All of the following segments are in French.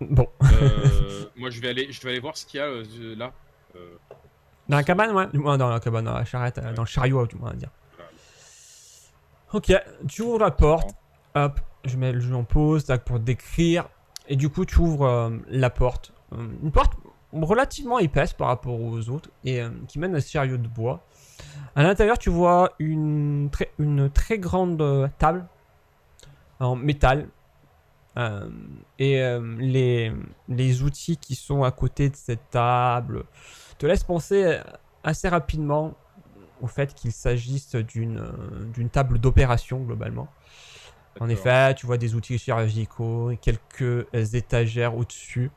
Bon. Moi, je vais aller voir ce qu'il y a là. Dans la cabane, ouais. Dans la cabane, dans la charrette, Ouais, dans le chariot, du moins à dire. voilà. Ok, tu ouvres la porte. Hop, je mets le jeu en pause, tac, pour décrire. Et du coup, tu ouvres la porte. Une porte relativement épaisse par rapport aux autres et qui mène à un chariot de bois. À l'intérieur, tu vois une très grande table en métal. Euh, et les outils qui sont à côté de cette table te laissent penser assez rapidement au fait qu'il s'agisse d'une table d'opération globalement. En D'accord. effet, tu vois des outils chirurgicaux et quelques étagères au-dessus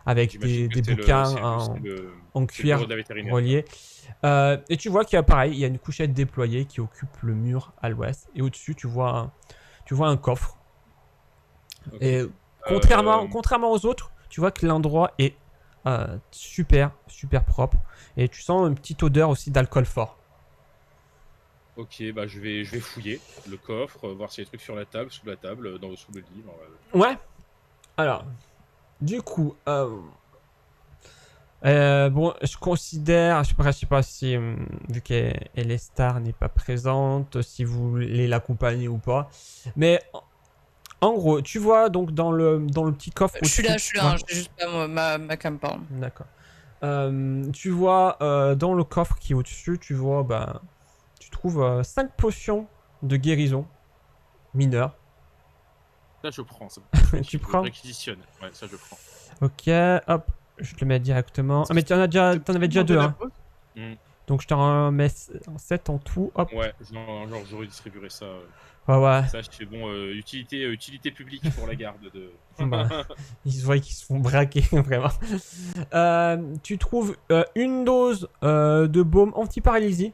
avec J'imagine que des bouquins en c'est le bureau cuir de la vétérinaire, quoi. reliés. Et tu vois qu'il y a pareil, il y a une couchette déployée qui occupe le mur à l'ouest. Et au-dessus, tu vois un coffre. Ok. Et Euh, contrairement aux autres, tu vois que l'endroit est super propre. Et tu sens une petite odeur aussi d'alcool fort. ok, bah je vais fouiller le coffre, voir s'il y a des trucs sur la table, sous la table, sous le lit. Ouais. Alors, du coup, bon, je considère, je sais pas si, vu qu'Elestar n'est pas présente, si vous voulez l'accompagner ou pas. Mais en gros, tu vois donc dans le petit coffre au-dessus. Je suis là, Ouais, hein, j'ai juste pas ma cam parle. d'accord. Tu vois dans le coffre qui est au-dessus, tu vois, bah, tu trouves 5 potions de guérison mineures. Ça, je prends, ça. Tu Je prends. réquisitionne. Ouais, ça, je prends. Ok, hop, je te le mets directement. Est-ce Ah, que mais c'est t'en avais possible déjà d'enlever deux, la hein. pause? Hmm. Donc je t'en mets 7 en tout, hop. Ouais, genre, je redistribuerai ça. Ouais, ouais. Ça, je fais bon, utilité publique pour la garde de. Bah, ils se voient qu'ils se font braquer, vraiment. Tu trouves une dose de baume anti-paralysie.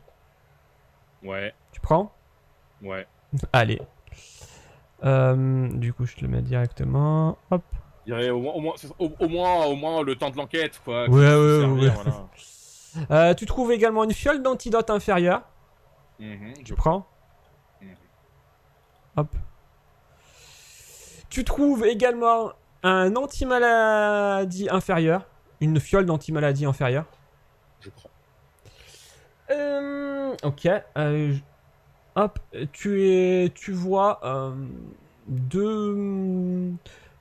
Ouais, Tu prends. ouais. Allez. Du coup, je te le mets directement. Hop. Je dirais au moins le temps de l'enquête, quoi, Ouais, qui puisse nous ouais, ouais. servir, voilà. Tu trouves également une fiole d'antidote inférieure. Tu Je prends. prends. Mhm. Hop. Tu trouves également un anti-maladie inférieur. Une fiole d'anti-maladie inférieure. Je prends. Ok. Hop. Tu vois deux,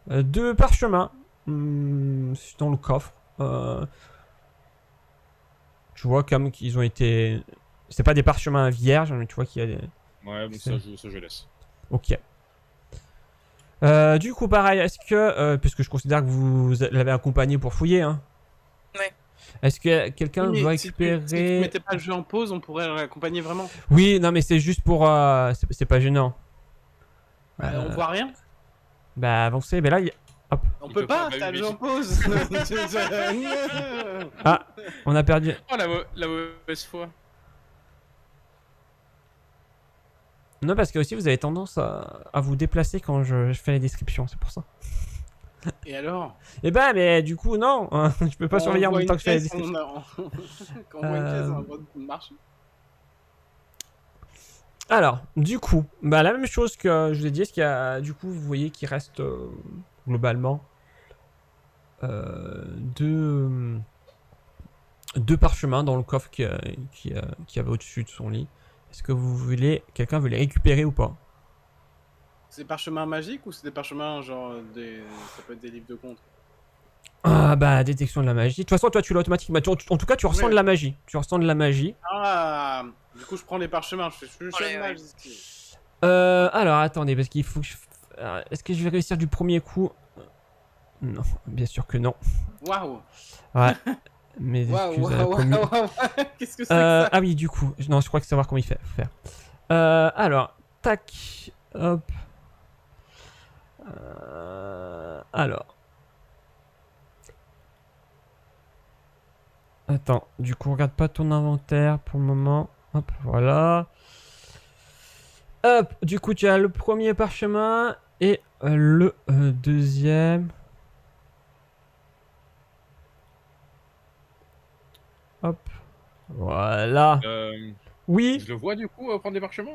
deux parchemins dans le coffre. Tu vois comme qu'ils ont été. C'est pas des parchemins vierges, mais tu vois qu'il y a des. Ouais, bon, C'est- ça, je laisse. Ok. Du coup, pareil, est-ce que, puisque je considère que vous l'avez accompagné pour fouiller, hein, Ouais. est-ce que quelqu'un Oui, veut mais si tu récupérer. mettais pas le jeu en pause, on pourrait l'accompagner vraiment. Oui, non, mais c'est juste pour. C'est pas gênant. Bah, on Euh, voit rien. Bah, avancez, mais là, hop. On Il peut peut pas, pas, bah t'as oui, le mais jeu en pause. Ah, on a perdu. Oh, la mauvaise foi. Non, parce que aussi vous avez tendance à vous déplacer quand je fais les descriptions, c'est pour ça. Et alors? Et bah, mais du coup, non, je peux pas Quand on surveiller en voit même temps une que je fais les pièce, descriptions. quand on voit une pièce, Euh, on a le droit de marcher. Alors, du coup, bah, la même chose que je vous ai dit, est-ce qu'il y a, du coup, vous voyez qu'il reste globalement deux, deux parchemins dans le coffre qui avait au-dessus de son lit. Est-ce que vous voulez, quelqu'un veut les récupérer ou pas? C'est des parchemins magiques ou c'est des parchemins genre ça peut être des livres de comptes? Ah bah, détection de la magie. De toute façon, toi, tu l'as automatiquement. En tout cas, tu ressens Oui. de la magie. Tu ressens de la magie. Ah, du coup je prends les parchemins, je suis Allez, jeune ouais. mage ici. Alors, attendez, parce qu'il faut que je. Alors, est-ce que je vais réussir du premier coup? Non, bien sûr que non. Waouh, Ouais, mes waouh, excuses à la waouh, commu. waouh, waouh. Qu'est-ce que c'est que ça? Ah oui, du coup, non, je crois que savoir comment il fait. Faut faire. Alors, tac, hop. Alors. Attends, du coup, regarde pas ton inventaire pour le moment. Hop, voilà. Hop, du coup, tu as le premier parchemin et le deuxième. Hop, voilà. Oui. Je le vois du coup prendre des parchemins.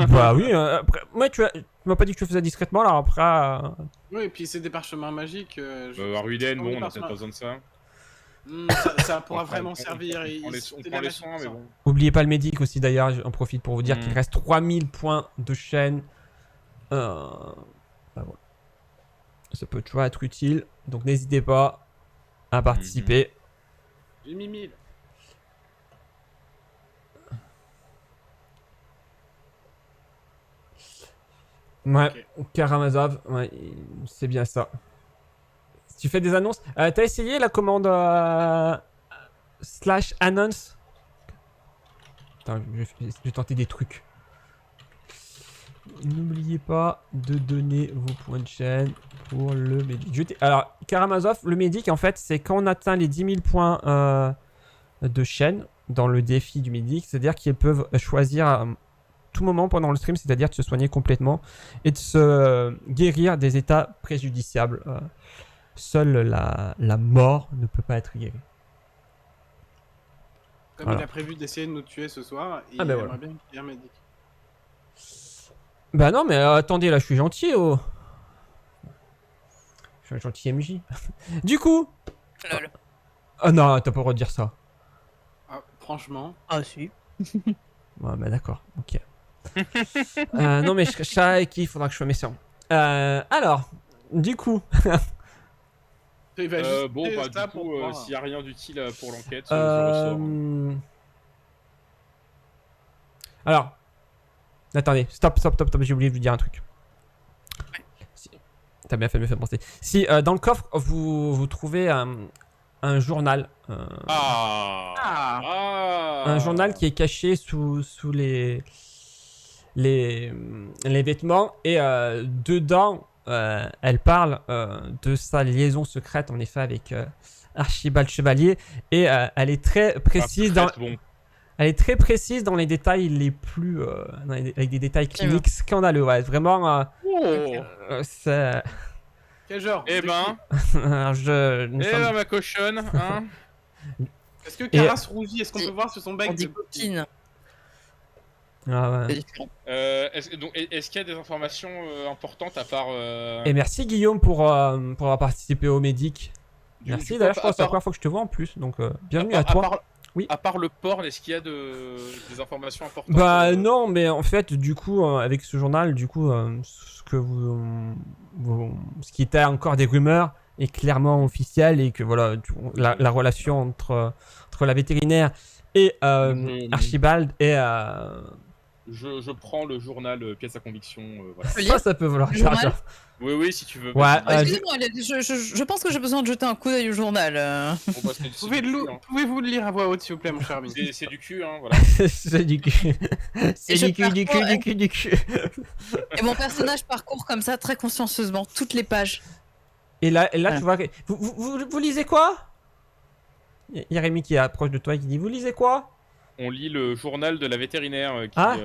Bah oui. Après, ouais, tu m'as pas dit que tu le faisais discrètement, alors après. Oui, et puis c'est des parchemins magiques. Aruden, J'ai pas envie bon, de on a peut-être pas besoin de ça. Ça pourra Enfin, vraiment servir. on prend les soins, mais bon. Oubliez pas le médic aussi d'ailleurs, j'en profite pour vous dire qu'il Mm. reste 3000 points de chaîne. Bah voilà. Ça peut toujours être utile, donc n'hésitez pas à participer. J'ai mis 1000. Ouais, Ok. Karamazov, ouais, c'est bien ça. Tu fais des annonces. T'as essayé la commande slash announce? Attends, je vais tenter des trucs. N'oubliez pas de donner vos points de chaîne pour le médic. Alors, Karamazov, le médic, en fait, c'est quand on atteint les 10 000 points de chaîne dans le défi du médic, c'est-à-dire qu'ils peuvent choisir à tout moment pendant le stream, c'est-à-dire de se soigner complètement et de se guérir des états préjudiciables. Seule la mort ne peut pas être guérie. Comme Voilà. il a prévu d'essayer de nous tuer ce soir, il Ah ben aimerait voilà. bien qu'il y ait un médic. Bah non, mais attendez, là je suis gentil, oh. Je suis un gentil MJ. Du coup. Lol. Ah non, t'as pas le droit de dire ça. Ah, franchement. Ah, si. Ouais, bah d'accord, ok. Non, mais je sais avec qui il faudra que je sois méchant. Alors, du coup. Il va juste Bon, faire bah, ça du pour coup, pouvoir- s'il y a rien d'utile pour l'enquête, je ressors. Alors. Attendez, stop, j'ai oublié de vous dire un truc. Si- T'as bien fait de me faire penser. Si dans le coffre, vous trouvez un journal. Un journal qui est caché sous les vêtements. Et dedans, elle parle de sa liaison secrète, en effet, avec Archibald Chevalier. Et elle est très précise Bon. Elle est très précise dans les détails les plus... avec des détails cliniques scandaleux. Ouais, vraiment... c'est... Quel genre Eh ben, nous sommes- ma cochonne, hein. Est-ce que Caras rougit? Est-ce qu'on peut voir sur son On bec dit coquine. Ah ouais. C'est différent. Est-ce qu'il y a des informations importantes à part... Et merci Guillaume pour avoir participé au Médic. Merci, d'ailleurs je crois que c'est la première fois que je te vois en plus, donc bienvenue à toi. Oui. À part le port, est-ce qu'il y a des informations importantes? Bah non, mais en fait, du coup, avec ce journal, du coup, ce qui était encore des rumeurs est clairement officiel et que voilà, la relation entre la vétérinaire et Archibald est... Je prends le journal pièce à conviction. Voilà. peux lire Ça peut vouloir Le dire journal ça. Oui, si tu veux. Ouais, vas-y. Ah, excusez-moi, je pense que j'ai besoin de jeter un coup d'œil au journal. Bon, bah, c'est du cul, hein. Pouvez-vous le lire à voix haute, s'il vous plaît, mon cher ami? C'est du cul, hein, voilà. C'est du cul. C'est je du cul, du cul, parcours, du cul, du cul. Et mon personnage parcourt comme ça, très consciencieusement, toutes les pages. Et là Voilà. tu vois... Vous lisez quoi? Il y a Rémi qui est proche de toi et qui dit: vous lisez quoi? On lit le journal de la vétérinaire qui... Ah.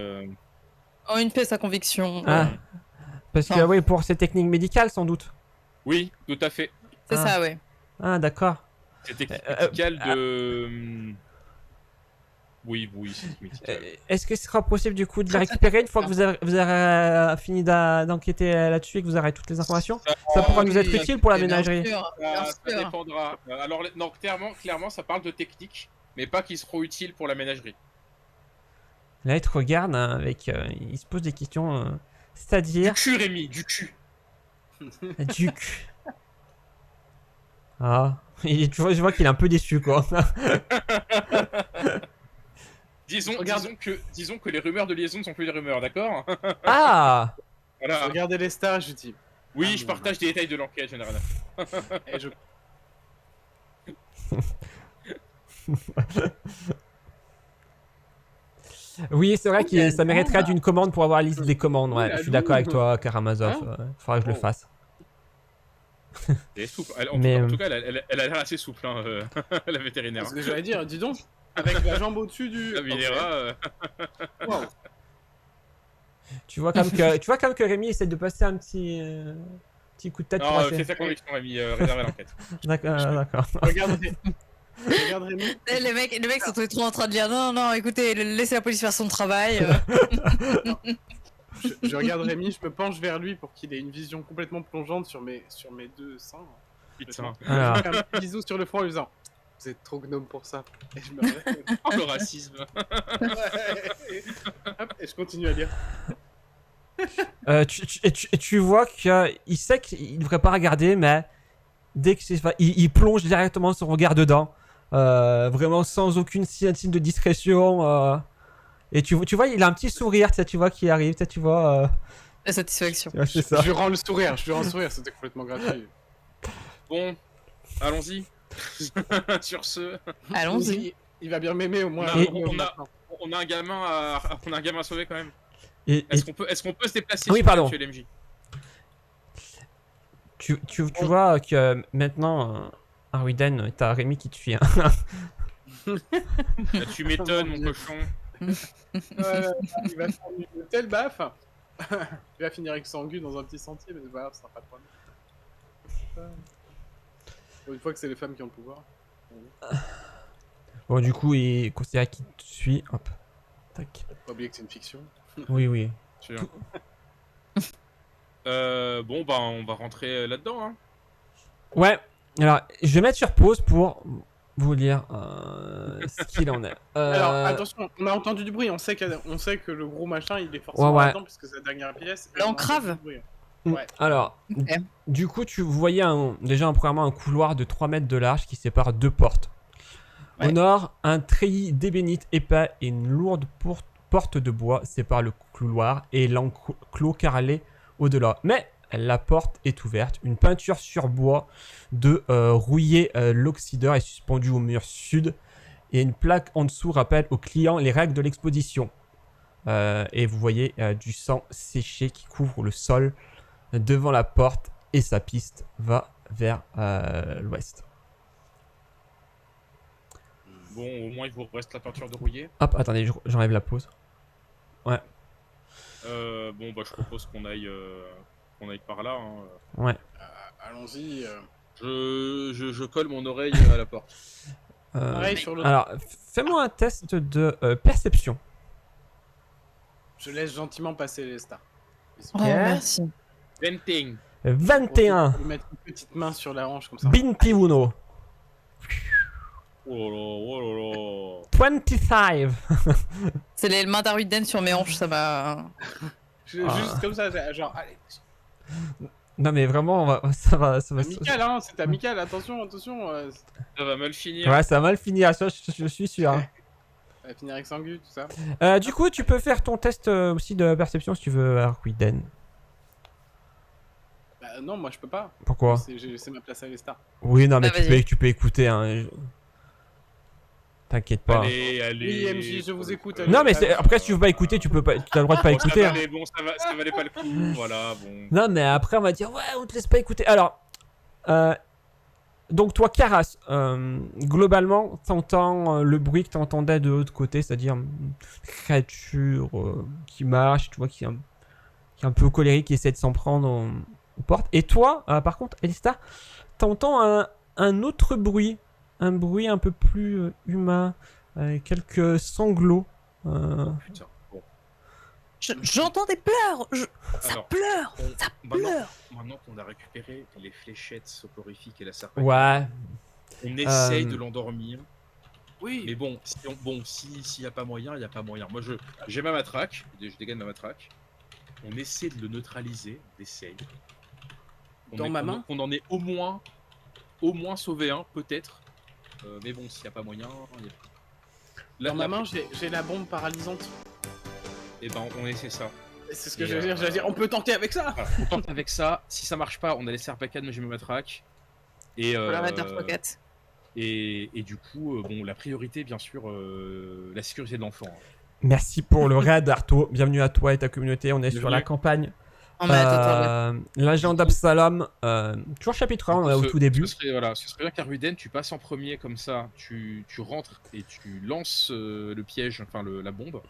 Oh, une pièce à conviction. Ah. Ouais. Parce que Non. oui, pour ces techniques médicales sans doute. Oui, tout à fait. C'est Ah. ça, ouais. Ah d'accord. C'est technique médicale de... Oui, c'est technique médicale. Est-ce que ce sera possible du coup de la récupérer une fois que vous aurez fini d'enquêter là-dessus et que vous aurez toutes les informations? Ça pourra nous être utile pour la Et bien ménagerie. sûr, bien Ça sûr. dépendra. Alors, non, clairement, ça parle de technique, mais pas qu'ils seront utiles pour la ménagerie. Là, il te regarde avec... il se pose des questions... Du c'est-à-dire... cul, Rémi, du cul. Du cul. Ah. Je vois qu'il est un peu déçu, quoi. Disons que les rumeurs de liaison ne sont plus des rumeurs, d'accord? Ah. Voilà. Regardez les stars, je dis. Oui, Ah, je bon, partage des détails de l'enquête, généralement. Et je... Oui, c'est vrai Ok, que ça mériterait bon, d'une commande pour avoir la liste des commandes. Ouais, Oui, je suis d'accord avec toi, Karamazov. Hein Faudra que je le Oh. fasse. Elle est souple. Mais, En tout cas, elle a l'air assez souple, hein, la vétérinaire. C'est ce que j'allais dire, dis donc. Avec la jambe au-dessus du... La Minera, Wow. Tu vois comme que Rémi essaie de passer un petit coup de tête pour Non, essayer. fais sa conviction, Rémi, réservez l'enquête. D'accord. Regardez. Je regarde Rémi. Les mecs sont trop en train de dire non, écoutez, laissez la police faire son travail. Je regarde Rémi, je me penche vers lui pour qu'il ait une vision complètement plongeante sur mes deux seins. Putain. Alors, Je fais un petit bisou sur le front en lui disant vous êtes trop gnome pour ça. Et je me relève. Oh, le racisme. Hop, et je continue à lire. tu vois qu'il sait qu'il devrait pas regarder, mais dès que il plonge directement son regard dedans, vraiment sans aucune signe de discrétion. Et tu vois, il a un petit sourire, tu vois, qui arrive, tu vois. La satisfaction. Ouais, c'est ça. Je rends le sourire, c'était complètement gratuit. Bon, allons-y. Sur ce, Allons-y. Il va bien m'aimer au moins. Et- on a un gamin à sauver quand même. Et Est-ce qu'on peut se déplacer Oui, s'il vous plaît, pardon. monsieur LMJ? tu vois que maintenant, Arwiden, t'as Rémi qui te suit. Hein. Bah, tu m'étonnes, mon cochon. Il va faire une telle baffe. Il va finir avec Sangu dans un petit sentier, mais c'est pas grave, ça sera pas de problème. Une fois que c'est les femmes qui ont le pouvoir. Bon, du coup, il considère qu'il te suit. Hop. Tac. Faut pas oublier que c'est une fiction. Oui. Sûr. Bon, bah, on va rentrer là-dedans. Hein. Ouais. Alors, je vais mettre sur pause pour vous lire ce qu'il en est. Alors attention, on a entendu du bruit, on sait que le gros machin il est forcément Ouais. là-dedans puisque c'est la dernière pièce. et on a L'encrave. entendu du bruit. Ouais. Alors, Ok. du coup, vous voyez premièrement un couloir de 3 mètres de large qui sépare deux portes. Au Ouais. nord, un treillis d'ébénite épais et une lourde porte de bois séparent le couloir et l'enclos carrelé au-delà. Mais la porte est ouverte. Une peinture sur bois de rouillé l'oxydeur est suspendue au mur sud et une plaque en dessous rappelle aux clients les règles de l'exposition. Et vous voyez du sang séché qui couvre le sol devant la porte et sa piste va vers l'ouest. Bon, au moins, il vous reste la peinture de rouillé. Hop, attendez, j'enlève la pause. Bon, bah, je propose qu'on aille par là. Hein. Ouais. Allons-y. Je colle mon oreille à la porte. Pareil sur le. Alors, fais-moi un test de perception. Je laisse gentiment passer les stars. Ils sont- Oh, merci. Venting. 21. Je vais mettre une petite main sur la hanche comme ça. Binti Uno. Oh là là. 25. C'est les mains d'Arwiden sur mes hanches, ça m'a. Juste comme ça, genre, allez. Non mais vraiment, ça va. Amical, hein, c'est amical, attention. Ça va mal finir. Ouais, ça va mal finir, ça, je suis sûr. Ça va finir avec Sangu, tout ça. Du coup, tu peux faire ton test aussi de perception si tu veux, Arquiden. Bah non, moi je peux pas. Pourquoi? C'est ma place à les stars. Oui, non mais Ah, vas-y. tu peux écouter. Hein. T'inquiète pas. Allez. Oui, MJ, je vous écoute. Non mais après si tu veux pas écouter, tu as le droit de pas écouter. Hein. Bon, ça valait pas le coup. Voilà, bon. Non mais après on va dire ouais, on te laisse pas écouter. Alors, donc toi Karas, globalement t'entends le bruit que t'entendais de l'autre côté, c'est-à-dire une créature qui marche, tu vois, qui est un peu colérique, qui essaie de s'en prendre aux portes. Et toi, par contre, Elista, t'entends un autre bruit, un bruit un peu plus humain, quelques sanglots. Putain. Bon. J'entends des pleurs. Ça Alors, pleure. Ça pleure. Maintenant qu'on a récupéré les fléchettes soporifiques et la serpette, Ouais. on essaye de l'endormir. Oui. Mais bon, s'il n'y a pas moyen, il n'y a pas moyen. Moi, j'ai ma matraque, je dégaine ma matraque. On essaie de le neutraliser, on essaye. Dans ma main qu'on en ait au moins sauvé un, peut-être. Mais bon, s'il n'y a pas moyen, il y a... Dans ma main, j'ai la bombe paralysante. Et ben, on essaie ça. C'est ce que je veux dire. Je veux dire, on peut tenter avec ça. Voilà, on tente avec ça. Si ça marche pas, on a les serpacades, mais j'ai ma matraque. Et, Faut la mettre dans pocket. et du coup, bon, la priorité, bien sûr, la sécurité de l'enfant. Hein. Merci pour le raid, Arto. Bienvenue à toi et ta communauté. On est sur Bienvenue. la campagne. Oh, mais attends, L'agent d'Absalom, toujours chapitre 1, on est au tout début. Ce serait bien qu'Arwiden, tu passes en premier comme ça, tu rentres et tu lances le piège, enfin la bombe.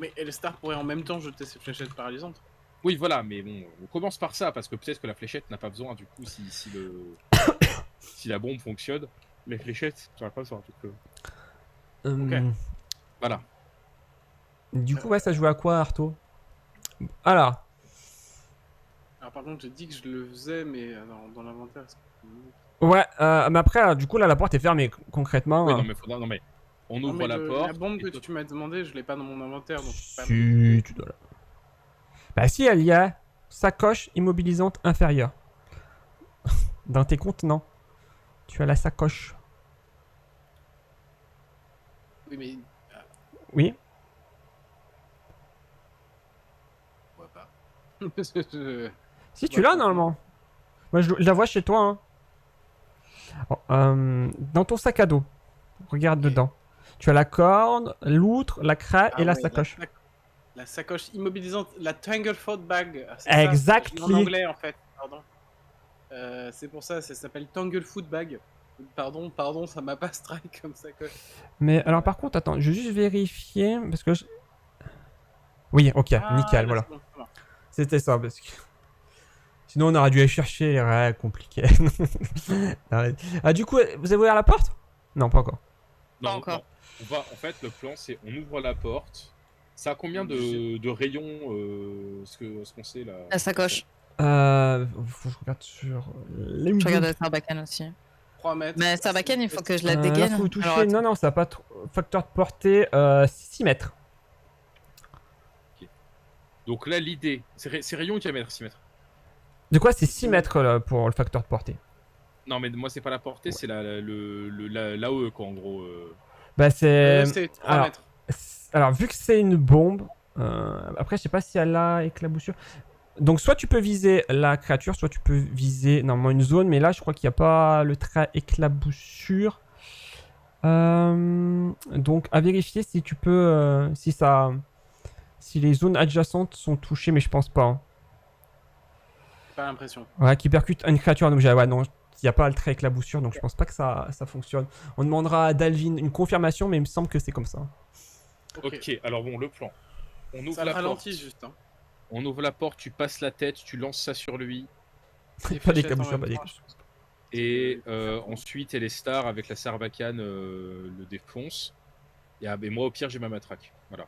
Mais les stars pourraient en même temps jeter ses fléchettes paralysantes. Oui, voilà, mais bon, on commence par ça parce que peut-être que la fléchette n'a pas besoin du coup si la bombe fonctionne. Les fléchettes, tu pas sur un truc. Voilà. Du coup, ouais, ça joue à quoi, Arto? Alors, Alors par contre, j'ai dit que je le faisais, mais dans l'inventaire. ouais, mais après, du coup, là, la porte est fermée, concrètement. Oui, non, mais faudra. Non, mais. On Non, ouvre mais la porte. la bombe et que toi- tu m'as demandé, je l'ai pas dans mon inventaire, donc je peux pas Si, tu dois là. Bah si, elle y a sacoche immobilisante inférieure. Dans tes comptes, non. Tu as la sacoche. Oui, mais Oui. je vois pas. Je- Si, tu l'as, normalement. Moi, je la vois chez toi, hein. Bon, dans ton sac à dos. Regarde dedans. Tu as la corde, l'outre, la craie et la ouais, sacoche. La sacoche immobilisante, la Tanglefoot bag. Ah, c'est Exactly. ça, je l'ai en anglais en fait, pardon. C'est pour ça s'appelle Tanglefoot bag. Pardon, ça m'a pas strike comme sacoche. Mais alors, par contre, attends, je vais juste vérifier. Parce que oui, ok, nickel, là, voilà. c'est bon, ça va. C'était ça, parce que. Sinon, on aurait dû aller chercher les règles compliquées. Ah, du coup, vous avez ouvert la porte? Non, pas encore. Pas Non, encore. non. On va, en fait, le plan, c'est on ouvre la porte. Ça a combien de rayons ce qu'on sait là? La sacoche. Faut que je regarde sur les Je regarde la Sarbacane aussi. 3 mètres. Mais Sarbacane, il faut que je la Là, dégaine. faut toucher. Alors, Non, non, ça n'a pas trop. Facteur de portée 6 mètres. Donc là, l'idée, c'est rayons ou diamètre 6 mètres? De quoi? C'est 6 mètres là, pour le facteur de portée. Non, mais moi, c'est pas la portée, c'est l'AE, quoi, en gros. Bah, c'est. C'est 3 alors, mètres. alors, vu que c'est une bombe, après, je sais pas si elle a éclaboussure. Donc, soit tu peux viser la créature, soit tu peux viser normalement une zone, mais là, je crois qu'il n'y a pas le trait éclaboussure. Donc, à vérifier si tu peux. Si les zones adjacentes sont touchées, mais je pense pas. Hein. Pas l'impression. Ouais, qui percute une créature, un objet. Ouais, non, il n'y a pas le trait éclaboussure, donc je pense pas que ça fonctionne. On demandera à Dalvin une confirmation, mais il me semble que c'est comme ça. Ok, alors bon, le plan. On ouvre Ça la ralentit porte. juste. Hein. On ouvre la porte, tu passes la tête, tu lances ça sur lui. Les Pas fléchettes d'éclaboussure, en pas même temps, d'éclaboussure. je pense. Et ensuite, elle est star avec la Sarbacane le défonce. Et moi, au pire, j'ai ma matraque. Voilà.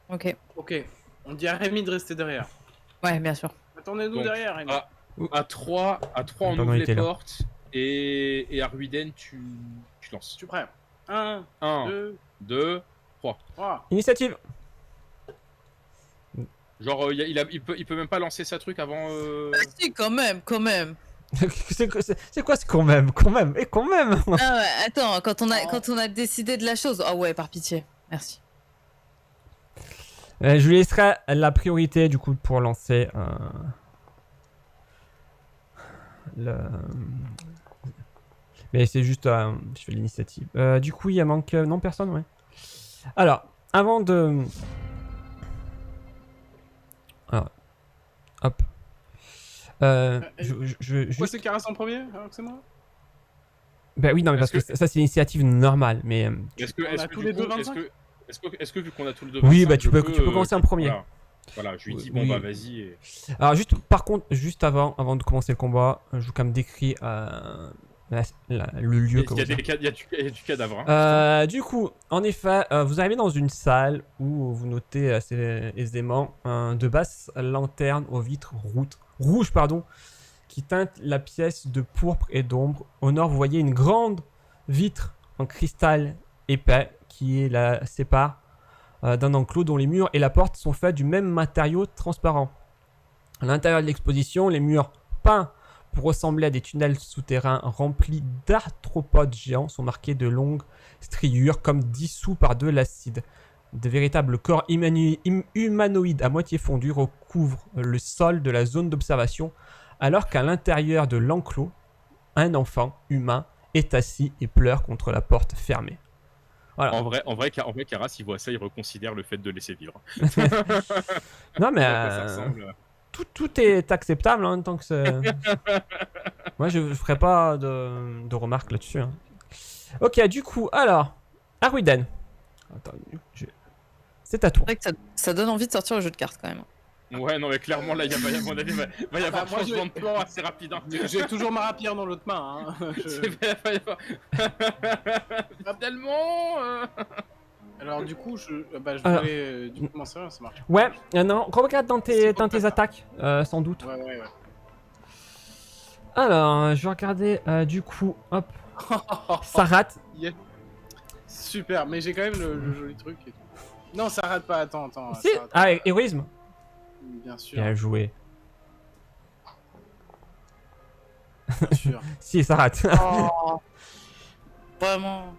Ok. Ok, on dit à Rémi de rester derrière. Ouais, bien sûr. Attendez-nous Donc, derrière, Rémi. À 3, on Pardon, ouvre il les était là. portes. Et à Ruiden, tu lances. Tu es prêt 1, 1, 2, 2, 3. 3. Initiative. Genre, il peut même pas lancer sa truc avant. Ah, si, quand même. c'est quoi c'est quand même et quand même. Ah ouais, attends, quand Oh. on a décidé de la chose. Ah ouais, par pitié. Merci. Je lui laisserai la priorité du coup pour lancer le. Mais c'est juste, je fais l'initiative. Du coup, il manque non personne, ouais. Alors, avant de. Alors, hop. Pourquoi Juste. c'est Caras en premier alors que c'est moi? Bah oui, non, mais parce Est-ce que ça c'est l'initiative normale, mais. On a tous les deux 25? Est-ce que vu qu'on a tous les deux Oui, 25, bah tu je peux commencer en premier. Voilà, je lui dis, Oui, bon oui. bah vas-y. Et... Alors juste, par contre, juste avant de commencer le combat, je vous quand même décrit le lieu que Il y a vous du cadavre. Hein, Du coup, en effet, vous arrivez dans une salle où vous notez assez aisément de basses lanternes aux vitres rouges, qui teintent la pièce de pourpre et d'ombre. Au nord, vous voyez une grande vitre en cristal épais qui la sépare d'un enclos dont les murs et la porte sont faits du même matériau transparent. À l'intérieur de l'exposition, les murs peints pour ressembler à des tunnels souterrains remplis d'arthropodes géants sont marqués de longues striures comme dissous par de l'acide. De véritables corps humanoïdes à moitié fondus recouvrent le sol de la zone d'observation, alors qu'à l'intérieur de l'enclos, un enfant humain est assis et pleure contre la porte fermée. Voilà. En vrai, Caras, il voit ça, il reconsidère le fait de laisser vivre. Non mais Ça ressemble. tout est acceptable hein, tant que c'est. Moi je ferai pas de remarques là-dessus. Hein. Ok, du coup, alors, Arwiden. Attends, c'est à toi. C'est vrai que ça donne envie de sortir le jeu de cartes quand même. Ouais, non, mais clairement, là, à mon avis, va y avoir moi, changement de plan assez rapide. Hein. J'ai toujours ma rapière dans l'autre main. Hein. Va y avoir... Pas tellement Alors du coup, je Alors. voulais du coup m'en servir, ça marche. Ouais, non, regarde dans tes attaques, sans doute. Ouais. Alors, je vais regarder, du coup, hop, ça rate. Yeah. Super, mais j'ai quand même le joli truc et tout. Non, ça rate pas, attends. Si. ça rate Ah, pas. héroïsme. Bien sûr, Bien joué. bien sûr. Si, ça rate. Oh. Vraiment.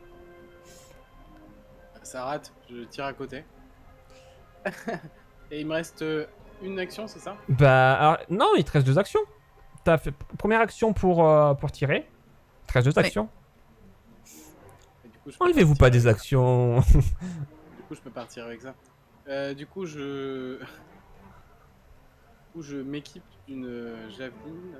Ça rate, je tire à côté. Et il me reste une action, c'est ça? Bah, alors, non, il te reste 2 actions. T'as fait première action pour tirer. Il te reste 2 Oui. actions. Et du coup, je peux Enlevez-vous partir pas des avec- actions. Du coup, je peux partir avec ça. Du coup, je m'équipe d'une javeline.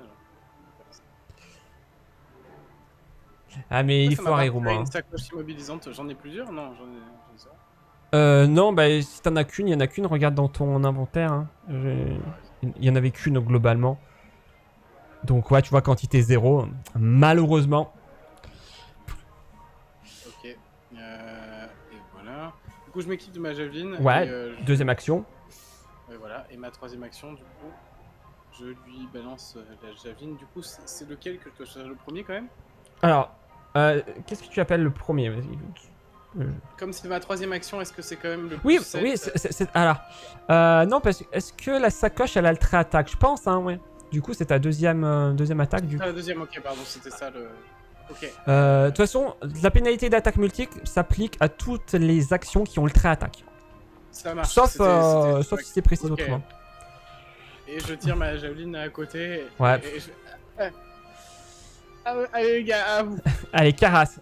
Ah, mais il est Ça m'a foiré, pas fait Romain. Une sacoche immobilisante, j'en ai plusieurs? Non, j'en ai ça. Non, bah, si t'en as qu'une, il y en a qu'une. Regarde dans ton inventaire. Hein. Il y en avait qu'une globalement. Donc, ouais, tu vois, quantité 0. Malheureusement. Ok. Et voilà. Du coup, je m'équipe de ma javeline. Ouais, Et, deuxième action. et voilà. Et ma troisième action, du coup, je lui balance la javeline. Du coup, c'est lequel que je dois choisir le premier quand même? Alors, qu'est-ce que tu appelles le premier? Vas-y. Comme c'est ma troisième action, est-ce que c'est quand même le Oui, plus oui, 7, alors. Non, parce que est-ce que la sacoche elle a le trait attaque? Je pense, hein, ouais. Du coup, c'est ta deuxième attaque. Du coup. Ah, la deuxième, ok, pardon, c'était ça le. Ok. De toute façon, la pénalité d'attaque multiple s'applique à toutes les actions qui ont le trait attaque. Ça marche. Sauf, c'était- sauf si c'est précis Ok. autrement. Et je tire ma javeline à côté. Ouais. Et allez, les gars, à vous. Allez, Caras.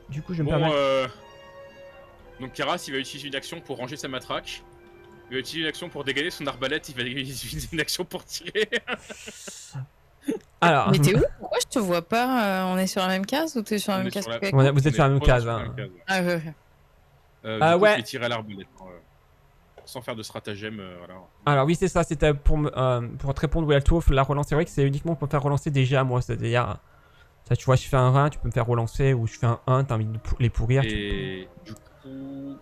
Du coup, je vais me Bon, permettre. donc Karas, il va utiliser une action pour ranger sa matraque. Il va utiliser une action pour dégainer son arbalète. Il va utiliser une action pour tirer. Alors, Mais t'es où? Pourquoi je te vois pas? On est sur la même case ou t'es sur la On même est case sur la- qu'avec on moi a- vous êtes sur la même Ouais, case. sur la Hein. même case, ouais. Ah, ouais. Du coup, ouais. je vais tirer à l'arbalète. Sans faire de stratagème, voilà. Alors oui, c'est ça, c'était pour te répondre, Welto, la relance héroïque, c'est uniquement pour faire relancer des jets à moi, c'est-à-dire, ça, tu vois, je fais un 1, tu peux me faire relancer, ou je fais un 1, t'as envie de les pourrir. Et du coup...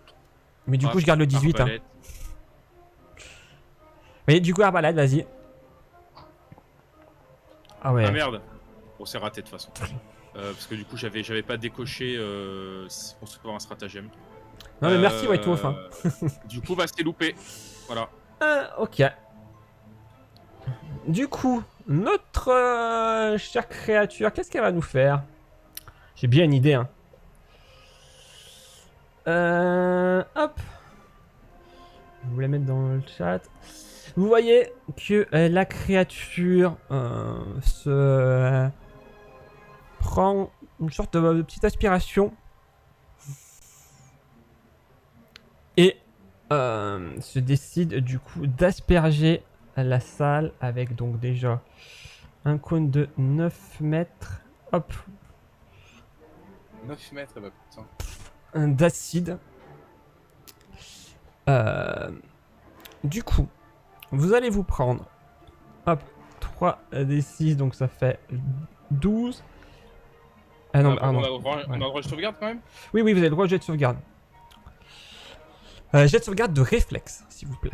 Mais du coup, je garde le 18. Hein. arbalète. Mais du coup, arbalète, vas-y. Ah ouais. Ah merde. Bon, c'est raté de toute façon. Parce que du coup, j'avais pas décoché pour se faire un stratagème. Non mais merci, Welto, enfin. Du coup, bah, c'est loupé. Voilà. Ok. Du coup, notre chère créature, qu'est-ce qu'elle va nous faire? J'ai bien une idée, hein. Hop. Je vais vous la mettre dans le chat. Vous voyez que la créature se prend une sorte de petite aspiration et se décide du coup d'asperger la salle avec donc déjà un cône de 9 mètres. Hop. 9 mètres, bah putain. D'acide. Du coup, vous allez vous prendre hop 3 des 6, donc ça fait 12. Ah non, on a pardon. le droit de sauvegarde quand même. Oui, oui, vous avez le droit au jet de sauvegarde. Jet de sauvegarde de réflexe, s'il vous plaît.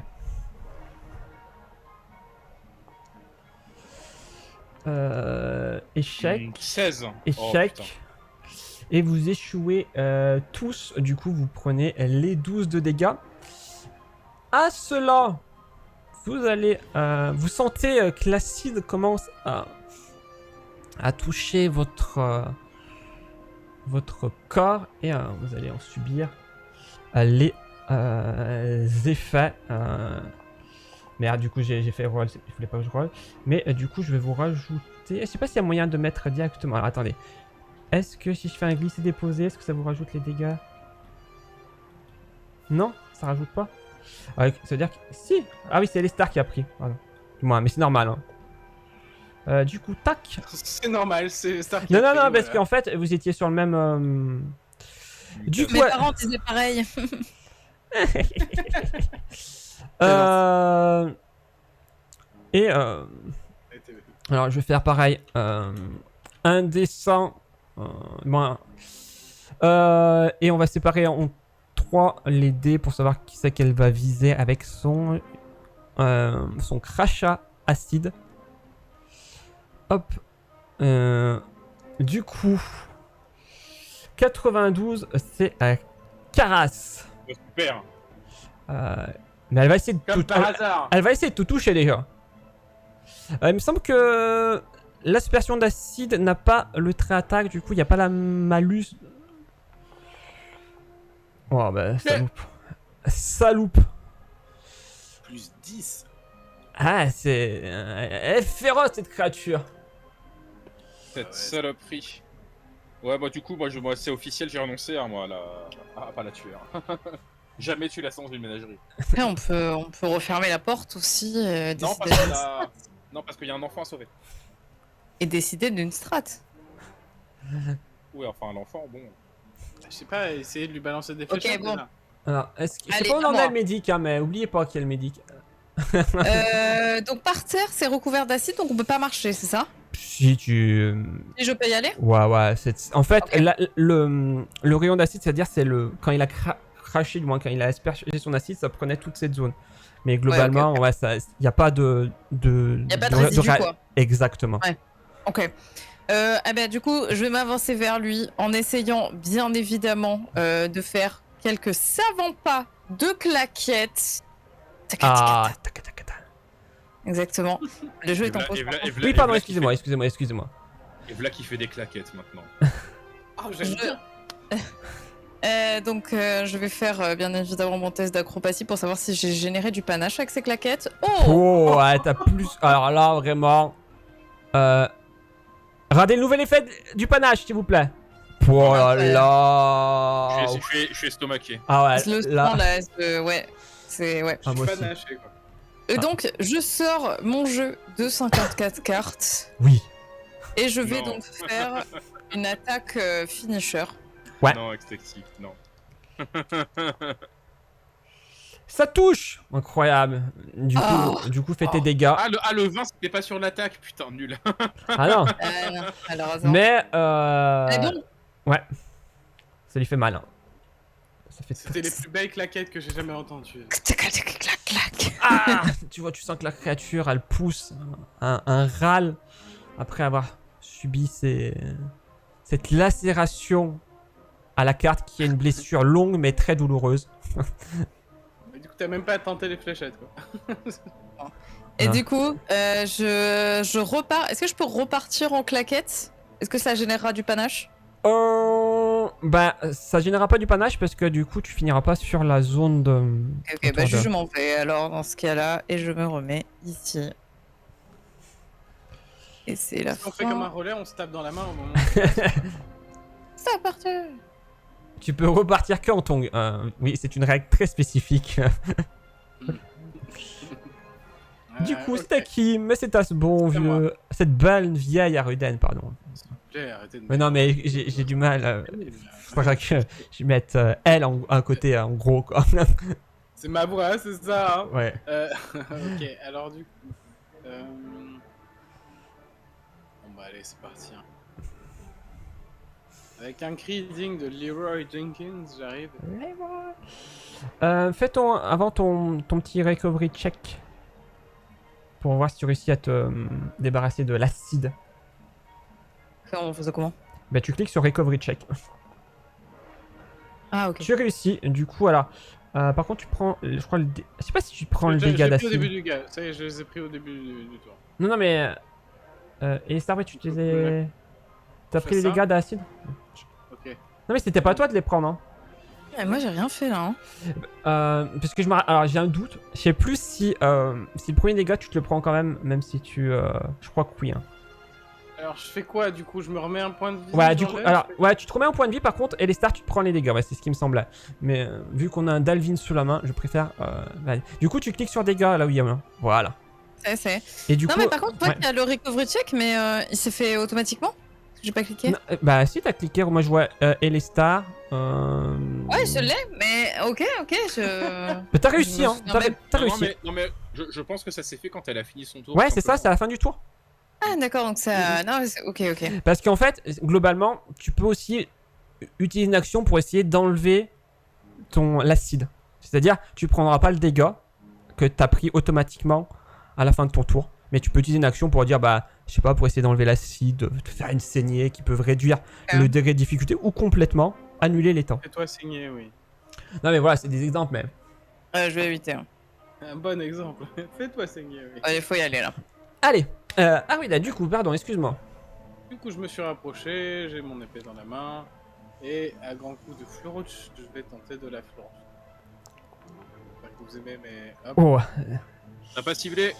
Échec. 16. Échec. Oh, putain. Et vous échouez tous. Du coup, vous prenez les 12 de dégâts. À cela, vous allez... vous sentez que l'acide commence à toucher votre corps. Et vous allez en subir les effets. Merde, du coup, j'ai fait roll. Il fallait pas que je roll. Mais du coup, je vais vous rajouter... Je sais pas s'il y a moyen de mettre directement... Alors, attendez. Est-ce que si je fais un glisser-déposer, est-ce que ça vous rajoute les dégâts? Non, ça rajoute pas. Ça veut dire que... Si. Ah oui, c'est Lestar qui a pris. Pardon. Moi, mais c'est normal. Hein. Du coup, tac. C'est normal, c'est Star qui Non, a non, pris, non, parce voilà. qu'en fait, vous étiez sur le même... Du coup, Mes parents disaient pareil. Et alors je vais faire pareil. Un dessin. Bon, et on va séparer en 3 les dés pour savoir qui c'est qu'elle va viser avec son crachat acide. Hop. Du coup, 92, c'est Caras. Super. Mais elle va essayer de Comme tout, par hasard. elle va essayer de tout toucher déjà. Il me semble que l'aspersion d'acide n'a pas le trait attaque, du coup il n'y a pas la malus. Oh bah ça loupe. Ça loupe. Plus 10. Ah c'est... elle est féroce cette créature. Cette saloperie. Ouais, bah du coup, moi c'est officiel, j'ai renoncé à moi, à pas la tuer. Hein. Jamais tu la sens d'une ménagerie. Après, on peut refermer la porte aussi. Non, Décider parce qu'il y a un enfant à sauver. et décider d'une strat. Oui, enfin, l'enfant, bon. Je sais pas, essayer de lui balancer des Ok, flèches. bon. Alors, est-ce que... je sais Allez, pas où on en à a moi. le médic, hein, mais oubliez pas qu'il y a le médic. Donc par terre, c'est recouvert d'acide, donc on peut pas marcher, c'est ça? Si tu... Et je peux y aller? Ouais, en fait, Ok. le rayon d'acide, c'est-à-dire c'est le... Quand il a craché, du moins quand il a aspergé son acide, ça prenait toute cette zone. Mais globalement, ouais, ça... il n'y a pas de... Il y a pas de résidu, quoi. Exactement. Ouais. Ok. Eh ben, du coup, je vais m'avancer vers lui en essayant, bien évidemment, de faire quelques savants pas de claquettes. Ah, Exactement. Le jeu est en pause. par contre. oui, pardon, excusez-moi. Et voilà qui fait des claquettes maintenant. Ah, j'aime bien. Donc, je vais faire, bien évidemment, mon test d'acrobatie pour savoir si j'ai généré du panache avec ces claquettes. Oh, ouais, t'as plus... Alors là, vraiment... Regardez le nouvel effet du panache, s'il vous plaît. Oh là là. Je suis estomaqué. Ah ouais, Le là... sang, là, ouais. C'est... Ouais. Ah, moi Pas aussi. naché, quoi. Et donc, je sors mon jeu de 54 cartes Oui. et je vais Non. donc faire une attaque finisher. Ouais. Non, extactique, non. Ça touche. Incroyable. Du coup, fais tes dégâts. Le 20, c'était pas sur l'attaque, putain, nul. Ah non. Non, malheureusement. Mais Mais bon, ouais. Ça lui fait mal. Hein. Ça fait C'était les plus belles claquettes que j'ai jamais entendues. clac, clac. Ah. Tu vois, tu sens que la créature, elle pousse un râle après avoir subi cette lacération à la carte qui est une blessure longue mais très douloureuse. Mais du coup, t'as même pas tenté les fléchettes, quoi. Et Ah. du coup, je repars. Est-ce que je peux repartir en claquettes? Est-ce que ça générera du panache? Bah, ça générera pas du panache parce que du coup, tu finiras pas sur la zone de. Ok, bah autour de- je m'en vais alors dans ce cas-là et je me remets ici. Et c'est la Si on fait comme un fin. relais, on se tape dans la main au moment. Ça parti. Tu peux repartir que en tongue. Oui, c'est une règle très spécifique. Du coup, c'est à qui? Mais c'est à ce bon C'est à moi. vieux. Cette belle vieille Aruden, pardon. S'il vous plaît, arrêtez de Mais non, mais j'ai du mal. Faudra que je mette elle à côté en gros, quoi. C'est ma voix, c'est ça, hein. Ouais. Ok, alors du coup... Bon bah allez, c'est parti. Hein. Avec un cri digne de Leroy Jenkins, j'arrive. Fais avant ton petit recovery check. Pour voir si tu réussis à te débarrasser de l'acide. On faisait comment? Bah, tu cliques sur recovery check. Ah, ok. Tu réussis. Du coup, alors. Par contre, tu prends. Je crois le. Je sais pas si tu prends le J'ai dégât pris au début d'acide. du gars, ça y est, je les ai pris au début du tour. Non, mais. Et ça, ouais, tu les ai. T'as Je pris les fais ça dégâts d'acide? Ok. Non, mais c'était pas à toi de les prendre, hein. Moi, j'ai rien fait là. Hein. Parce que alors j'ai un doute. Je sais plus si le premier dégât tu te le prends quand même si tu. Je crois que oui. Hein. Alors je fais quoi du coup? Je me remets un point de vie? Ouais, du coup, j'enlève, alors je fais- ouais, tu te remets un point de vie par contre et les stars tu te prends les dégâts. Ouais, c'est ce qui me semblait. Mais vu qu'on a un Dalvin sous la main, je préfère. Allez. Du coup, tu cliques sur dégâts là où il y a un. Voilà. C'est. Et du Non, coup. mais par contre, toi, ouais. il y a le recovery check, mais il s'est fait automatiquement? J'ai pas cliqué? Non, bah si, t'as cliqué, moi je vois Elestar. Ouais, je l'ai, mais ok, je. Mais t'as Je réussi, me hein. souviens même. T'as Non, réussi. mais je pense que ça s'est fait quand elle a fini son tour. Ouais, tout c'est ça, c'est à simplement. la fin du tour. Ah, d'accord, donc ça. Non, ok. Parce qu'en fait, globalement, tu peux aussi utiliser une action pour essayer d'enlever l'acide. C'est-à-dire, tu prendras pas le dégât que t'as pris automatiquement à la fin de ton tour. Mais tu peux utiliser une action pour dire, bah, je sais pas, pour essayer d'enlever l'acide, de faire une saignée qui peuvent réduire le degré de difficulté ou complètement annuler les temps. Fais-toi saigner, oui. Non, mais voilà, c'est des exemples, mais. Je vais éviter. Hein. Un bon exemple. Fais-toi saigner, oui. Allez, faut y aller là. Allez, ah oui, là, du coup, pardon, excuse-moi. Du coup, je me suis rapproché, j'ai mon épée dans la main, et à grand coup de Florouch, je vais tenter de la Florouch. J'espère que vous aimez, mais hop. Oh, T'as pas ciblé.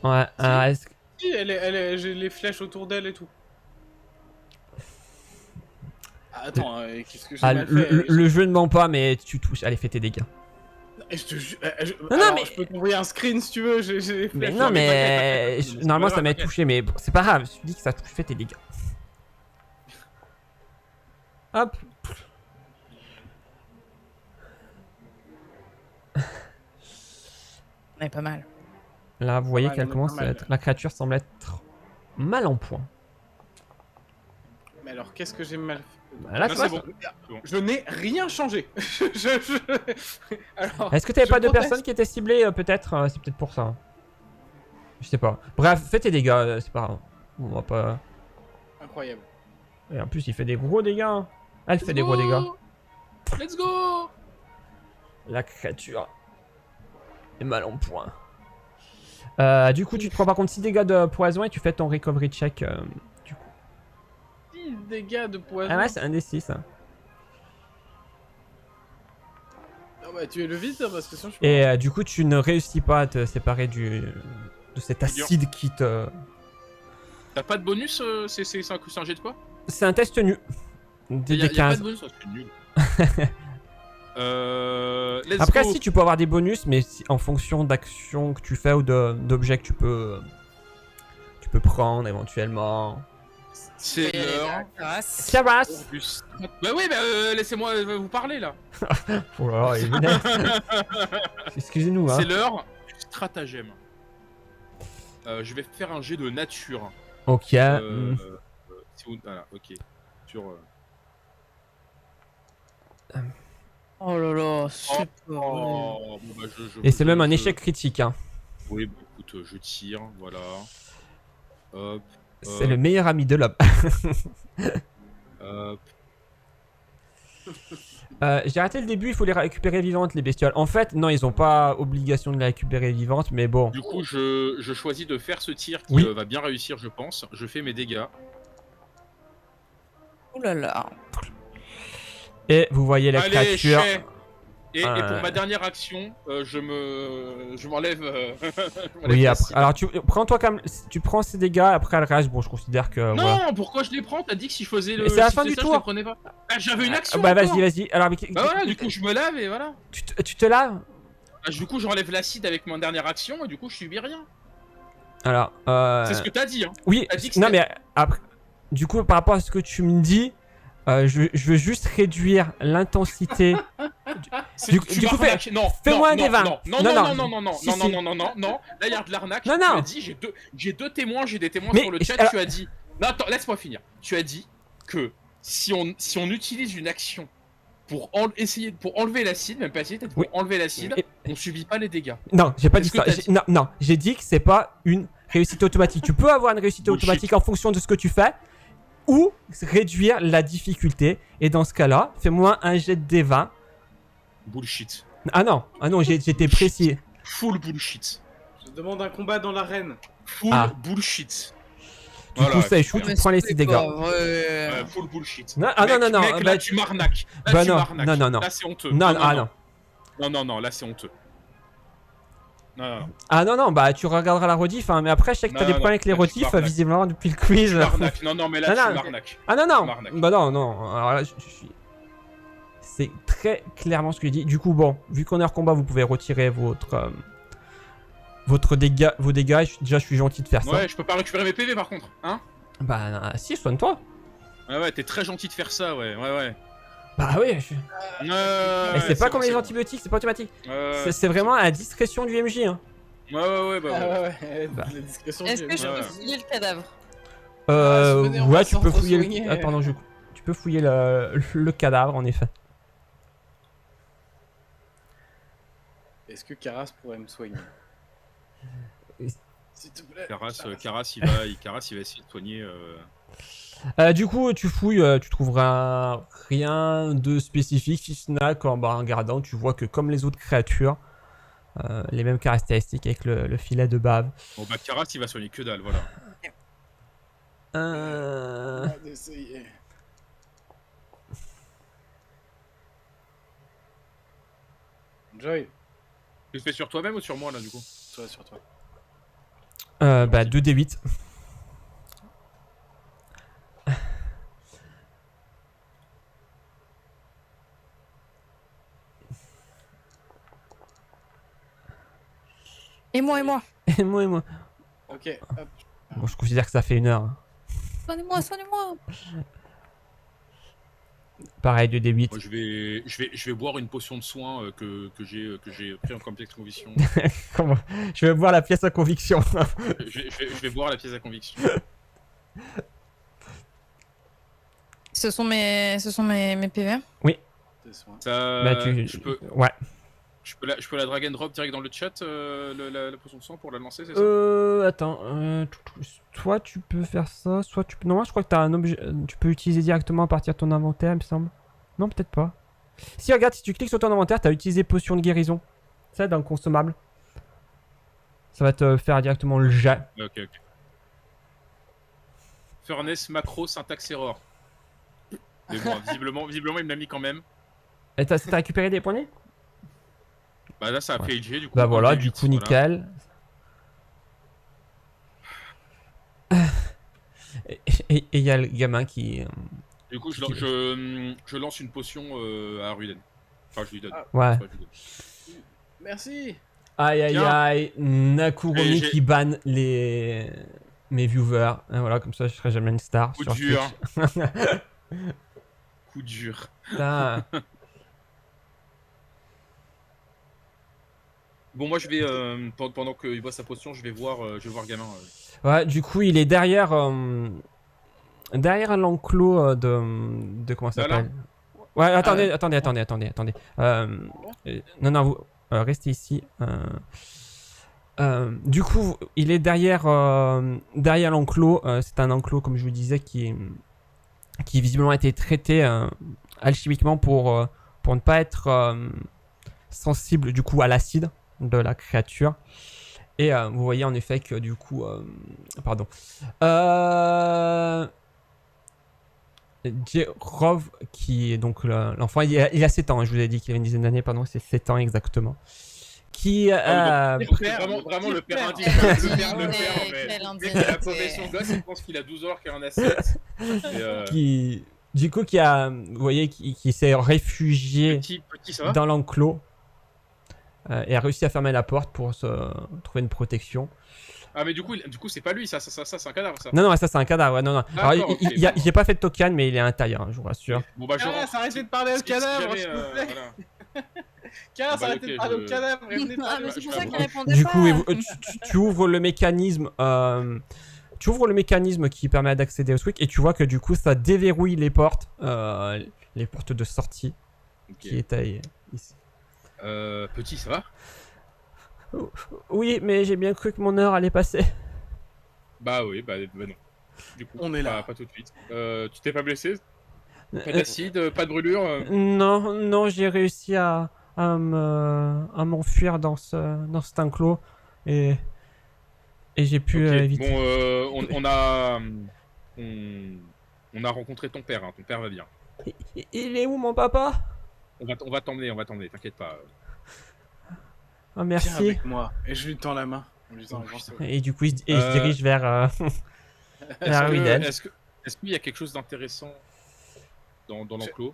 ouais, est-ce que- Si, j'ai les flèches autour d'elle et tout. Ah, attends, qu'est-ce que j'ai ah, mal fait le jeu ne ment pas, mais tu touches. Allez, fais tes dégâts. Et je te jure, non, alors, mais- je peux t'envoyer un screen si tu veux, j'ai les Mais flèches. non, mais t'inquiète. normalement, ça m'a T'inquiète. touché, mais bon, c'est pas grave. Je te dis que ça touche, fais tes dégâts. Hop. On est pas mal. Là, vous voyez mal, qu'elle on est commence pas à mal. être. La créature semble être mal en point. Mais alors, qu'est-ce que j'ai mal fait Là, Là, tu c'est vois, bon. Je n'ai rien changé. Alors, est-ce que t'avais je pas deux proteste. personnes qui étaient ciblées peut-être c'est peut-être pour ça. Je sais pas. Bref, fais tes dégâts, c'est pas grave. On va pas. Incroyable. Et en plus, il fait des gros dégâts. Hein. Elle fait des gros dégâts. Let's go. La créature est mal en point. Du coup, tu te prends par contre 6 dégâts de poison et tu fais ton recovery check. Du coup. 6 dégâts de poison. Ah ouais, c'est un des 6. Hein. Ah bah, tu es le vite, hein, parce que sinon je suis Et du coup, tu ne réussis pas à te séparer de cet C'est dur. acide qui te. T'as pas de bonus c'est un jet de quoi? C'est un test nu. Des Y a pas 15. de bonus, c'est nul. Let's Après, go. si tu peux avoir des bonus, mais en fonction d'actions que tu fais ou d'objets que tu peux prendre éventuellement. C'est l'heure. Caras. du Bah oui, bah laissez-moi vous parler là. Oh là là, il est vénère. Excusez-nous, hein. C'est l'heure du stratagème. Je vais faire un jet de nature. Ok. C'est où voilà, ok. Sur. Oh là là, c'est pas vrai. Oh, bon, bah, Et c'est même un échec critique. Hein. Oui, bah écoute, je tire, voilà. Hop, C'est le meilleur ami de l'homme. hop. J'ai raté le début, il faut les récupérer vivantes, les bestioles. En fait, non, ils ont pas obligation de les récupérer vivantes, mais bon. Du coup, je choisis de faire ce tir qui Oui. va bien réussir, je pense. Je fais mes dégâts. Oh là là. Et vous voyez la Allez, créature. chais. Et pour Ouais. ma dernière action, je m'enlève. Oui, après. Alors, prends-toi quand même. Tu prends ces dégâts, après le reste, bon, je considère que. Non, voilà. pourquoi je les prends? T'as dit que si je faisais le. Mais c'est la si fin je du faisais ça, tour. Je les prenais pas. Ah, j'avais une action. Bah, encore. vas-y. Alors, mais Bah voilà, du coup, je me lave et voilà. tu te laves. Ah, du coup, j'enlève l'acide avec ma dernière action et du coup, je subis rien. Alors, C'est ce que t'as dit, hein. oui, T'as dit que non c'était- mais après, du coup par rapport à ce que tu me dis, je veux juste réduire l'intensité. Du coup, m'arnaques. Non, fais-moi non, un des non, 20. Non, Non, non, non. non, non, non, non, Si, non, si. non, non, non, non. Là, il y a de l'arnaque. Non, Tu non. as dit, j'ai deux témoins, j'ai des témoins Mais- sur le chat. alors- Tu as dit. Non, attends, laisse-moi finir. Tu as dit que si on utilise une action pour essayer pour enlever l'acide, même pas essayer, peut-être pour Oui. enlever l'acide, Et- on subit pas les dégâts. Non, j'ai pas C'est dit ce que ça. t'as dit. Non, non, j'ai dit que c'est pas une réussite automatique. Tu peux avoir une réussite Bullshit. automatique en fonction de ce que tu fais, ou réduire la difficulté. Et dans ce cas-là, fais-moi un jet de D20. Bullshit. Ah non, j'étais précis. Full bullshit. Je demande un combat dans l'arène. Full Ah. bullshit. Du coup, ça échoue, super. tu prends les 6 dégâts. Full bullshit. Non, ah non, Mec, non, mec, bah, là tu m'arnaques. Là bah tu non, m'arnaques. non, non, non. Là c'est honteux. Non, ah non. Non, là c'est honteux. Non. Ah non, bah tu regarderas la rediff, hein, mais après je sais que t'as Non, des non, problèmes avec les là, tu rediffs, m'arnaques. visiblement depuis le quiz. Tu m'arnaques. Non, mais là Non, tu non. m'arnaques. Ah non, M'arnaque. bah non, alors là je suis... C'est très clairement ce que je dis. Du coup, bon, vu qu'on est hors combat, vous pouvez retirer vos dégâts. Déjà, je suis gentil de faire ça. Ouais, je peux pas récupérer mes PV par contre, hein? Bah si, soigne-toi. Ouais, t'es très gentil de faire ça, ouais. Bah oui, et c'est pas comme les bon. antibiotiques, c'est pas automatique. Ouais, C'est vraiment à la discrétion du MJ. Hein. ouais, bah ouais. ouais. Bah. La discrétion Est-ce que je Ouais. peux fouiller le cadavre? venez, on va Ouais, tu peux fouiller. soigner. Ah, pardon, tu peux fouiller le cadavre en effet. Est-ce que Karas pourrait me soigner? S'il te plaît. Karas, il va essayer de soigner. Du coup, tu fouilles, tu trouveras rien de spécifique, si ce n'est qu'en regardant, tu vois que comme les autres créatures, les mêmes caractéristiques avec le filet de bave. Bon, bah, Karas, il va soigner que dalle, voilà. Euh... On va essayer. Joy, Tu le fais sur toi-même ou sur moi, là, du coup? sur toi. Bah 2d8. Et moi. Et moi. Ok, hop. Bon, je considère que ça fait 1 heure. Hein. Soignez-moi. Pareil, 2d8. Moi, je vais boire une potion de soin que j'ai pris en complexe conviction. Comment Je vais voir la pièce à conviction. je vais boire la pièce à conviction. Ce sont mes PV. Tes soins. Ça, Bah, Ouais. je peux la drag and drop direct dans le chat, la potion de soin pour la lancer, c'est ça? Attends. Soit tu peux faire ça, soit tu peux. Non, je crois que t'as un objet. Tu peux utiliser directement à partir de ton inventaire, il me semble. Non, peut-être pas. Si, regarde, si tu cliques sur ton inventaire, t'as utilisé potion de guérison. Ça, dans le consommable. Ça va te faire directement le jet. Ok. Furnace, macro, syntaxe, error. Mais bon, visiblement, il me l'a mis quand même. Et t'as récupéré des points de vie? Bah là, ça a Ouais. fait IG, du coup. Bah voilà, 1d8, du coup, voilà. nickel. Et il y a le gamin qui. Du coup, je lance une potion à Ruden. Enfin, je lui donne. Ah. Ouais. Enfin, je lui donne. Merci. Aïe Tiens. aïe, Nakuromi Et j'ai- qui banne mes viewers. Et voilà, comme ça je serai jamais une star. Coup sur dur. Twitch. Coup dur. Putain. Bon, moi, je vais pendant qu'il boit sa potion, je vais voir gamin. Ouais, du coup, il est derrière l'enclos de comment ça Là, s'appelle. Ouais, attendez. Non, vous restez ici. Du coup, il est derrière l'enclos. C'est un enclos, comme je vous disais, qui visiblement a été traité alchimiquement pour ne pas être sensible du coup à l'acide de la créature. Et vous voyez en effet que du coup, pardon. Jerov, qui est donc l'enfant, il a 7 ans, hein, je vous ai dit qu'il avait une dizaine d'années, pardon, c'est 7 ans exactement. Qui Donc, c'est vraiment le père indigne. Le père, mais il a paumé son gosse, il pense qu'il a 12 ans qu'il en a 7. qui vous voyez, qui s'est réfugié Petit, ça va? dans l'enclos et a réussi à fermer la porte pour se trouver une protection. Ah, mais du coup, c'est pas lui, ça c'est un cadavre, ça. Non, ça c'est un cadavre, ouais, non. Alors, D'accord, ok, j'ai pas fait de token, mais il est à l'intérieur, hein, je vous rassure. Bon, bah, je Karas, rentre. arrêtez de parler au Si cadavre, jamais, s'il vous plaît. voilà. Karas, Bah, arrêtez ok, de parler je- au cadavre. et venez Ah, parler mais au c'est pour je ça qu'il comprends. répondait Du pas. coup, tu ouvres le mécanisme. Tu ouvres le mécanisme qui permet d'accéder au Switch et tu vois que du coup ça déverrouille les portes de sortie Ok. qui étaient ici. Petit, ça va? Oui, mais j'ai bien cru que mon heure allait passer. Bah oui, bah non. Du coup, On est là. pas tout de suite. Tu t'es pas blessé? Pas d'acide, pas de brûlure? Non, j'ai réussi à m'enfuir dans cet enclos et j'ai pu Ok, éviter. bon, on a rencontré ton père, hein. Ton père va bien. Il est où mon papa? On va t'emmener, t'inquiète pas. Ah, Viens merci. avec moi. Et je lui tends la main. En lui disant, Oh, avance. Et du coup, il se dirige vers vers Ruden. Est-ce qu'il y a quelque chose d'intéressant dans l'enclos?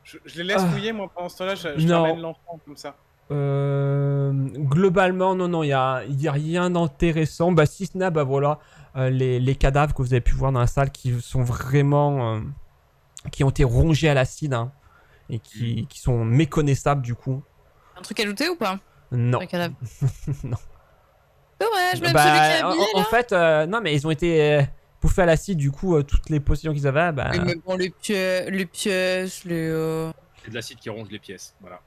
Je les laisse fouiller, moi, pendant ce temps-là, je Non. ramène l'enfant comme ça. Globalement, non, il y a rien d'intéressant. Bah, si ce n'est, bah voilà, les cadavres que vous avez pu voir dans la salle qui sont vraiment qui ont été rongés à l'acide hein, et qui sont méconnaissables du coup. Un truc à looter ou pas? Non. Un cadavre. Non. Dommage, même celui qui est Bah, habillé, en là. fait, non, mais ils ont été bouffés à l'acide, du coup, toutes les potions qu'ils avaient, bah. Oui, mais bon, les pièces, les... C'est de l'acide qui ronge les pièces. Voilà.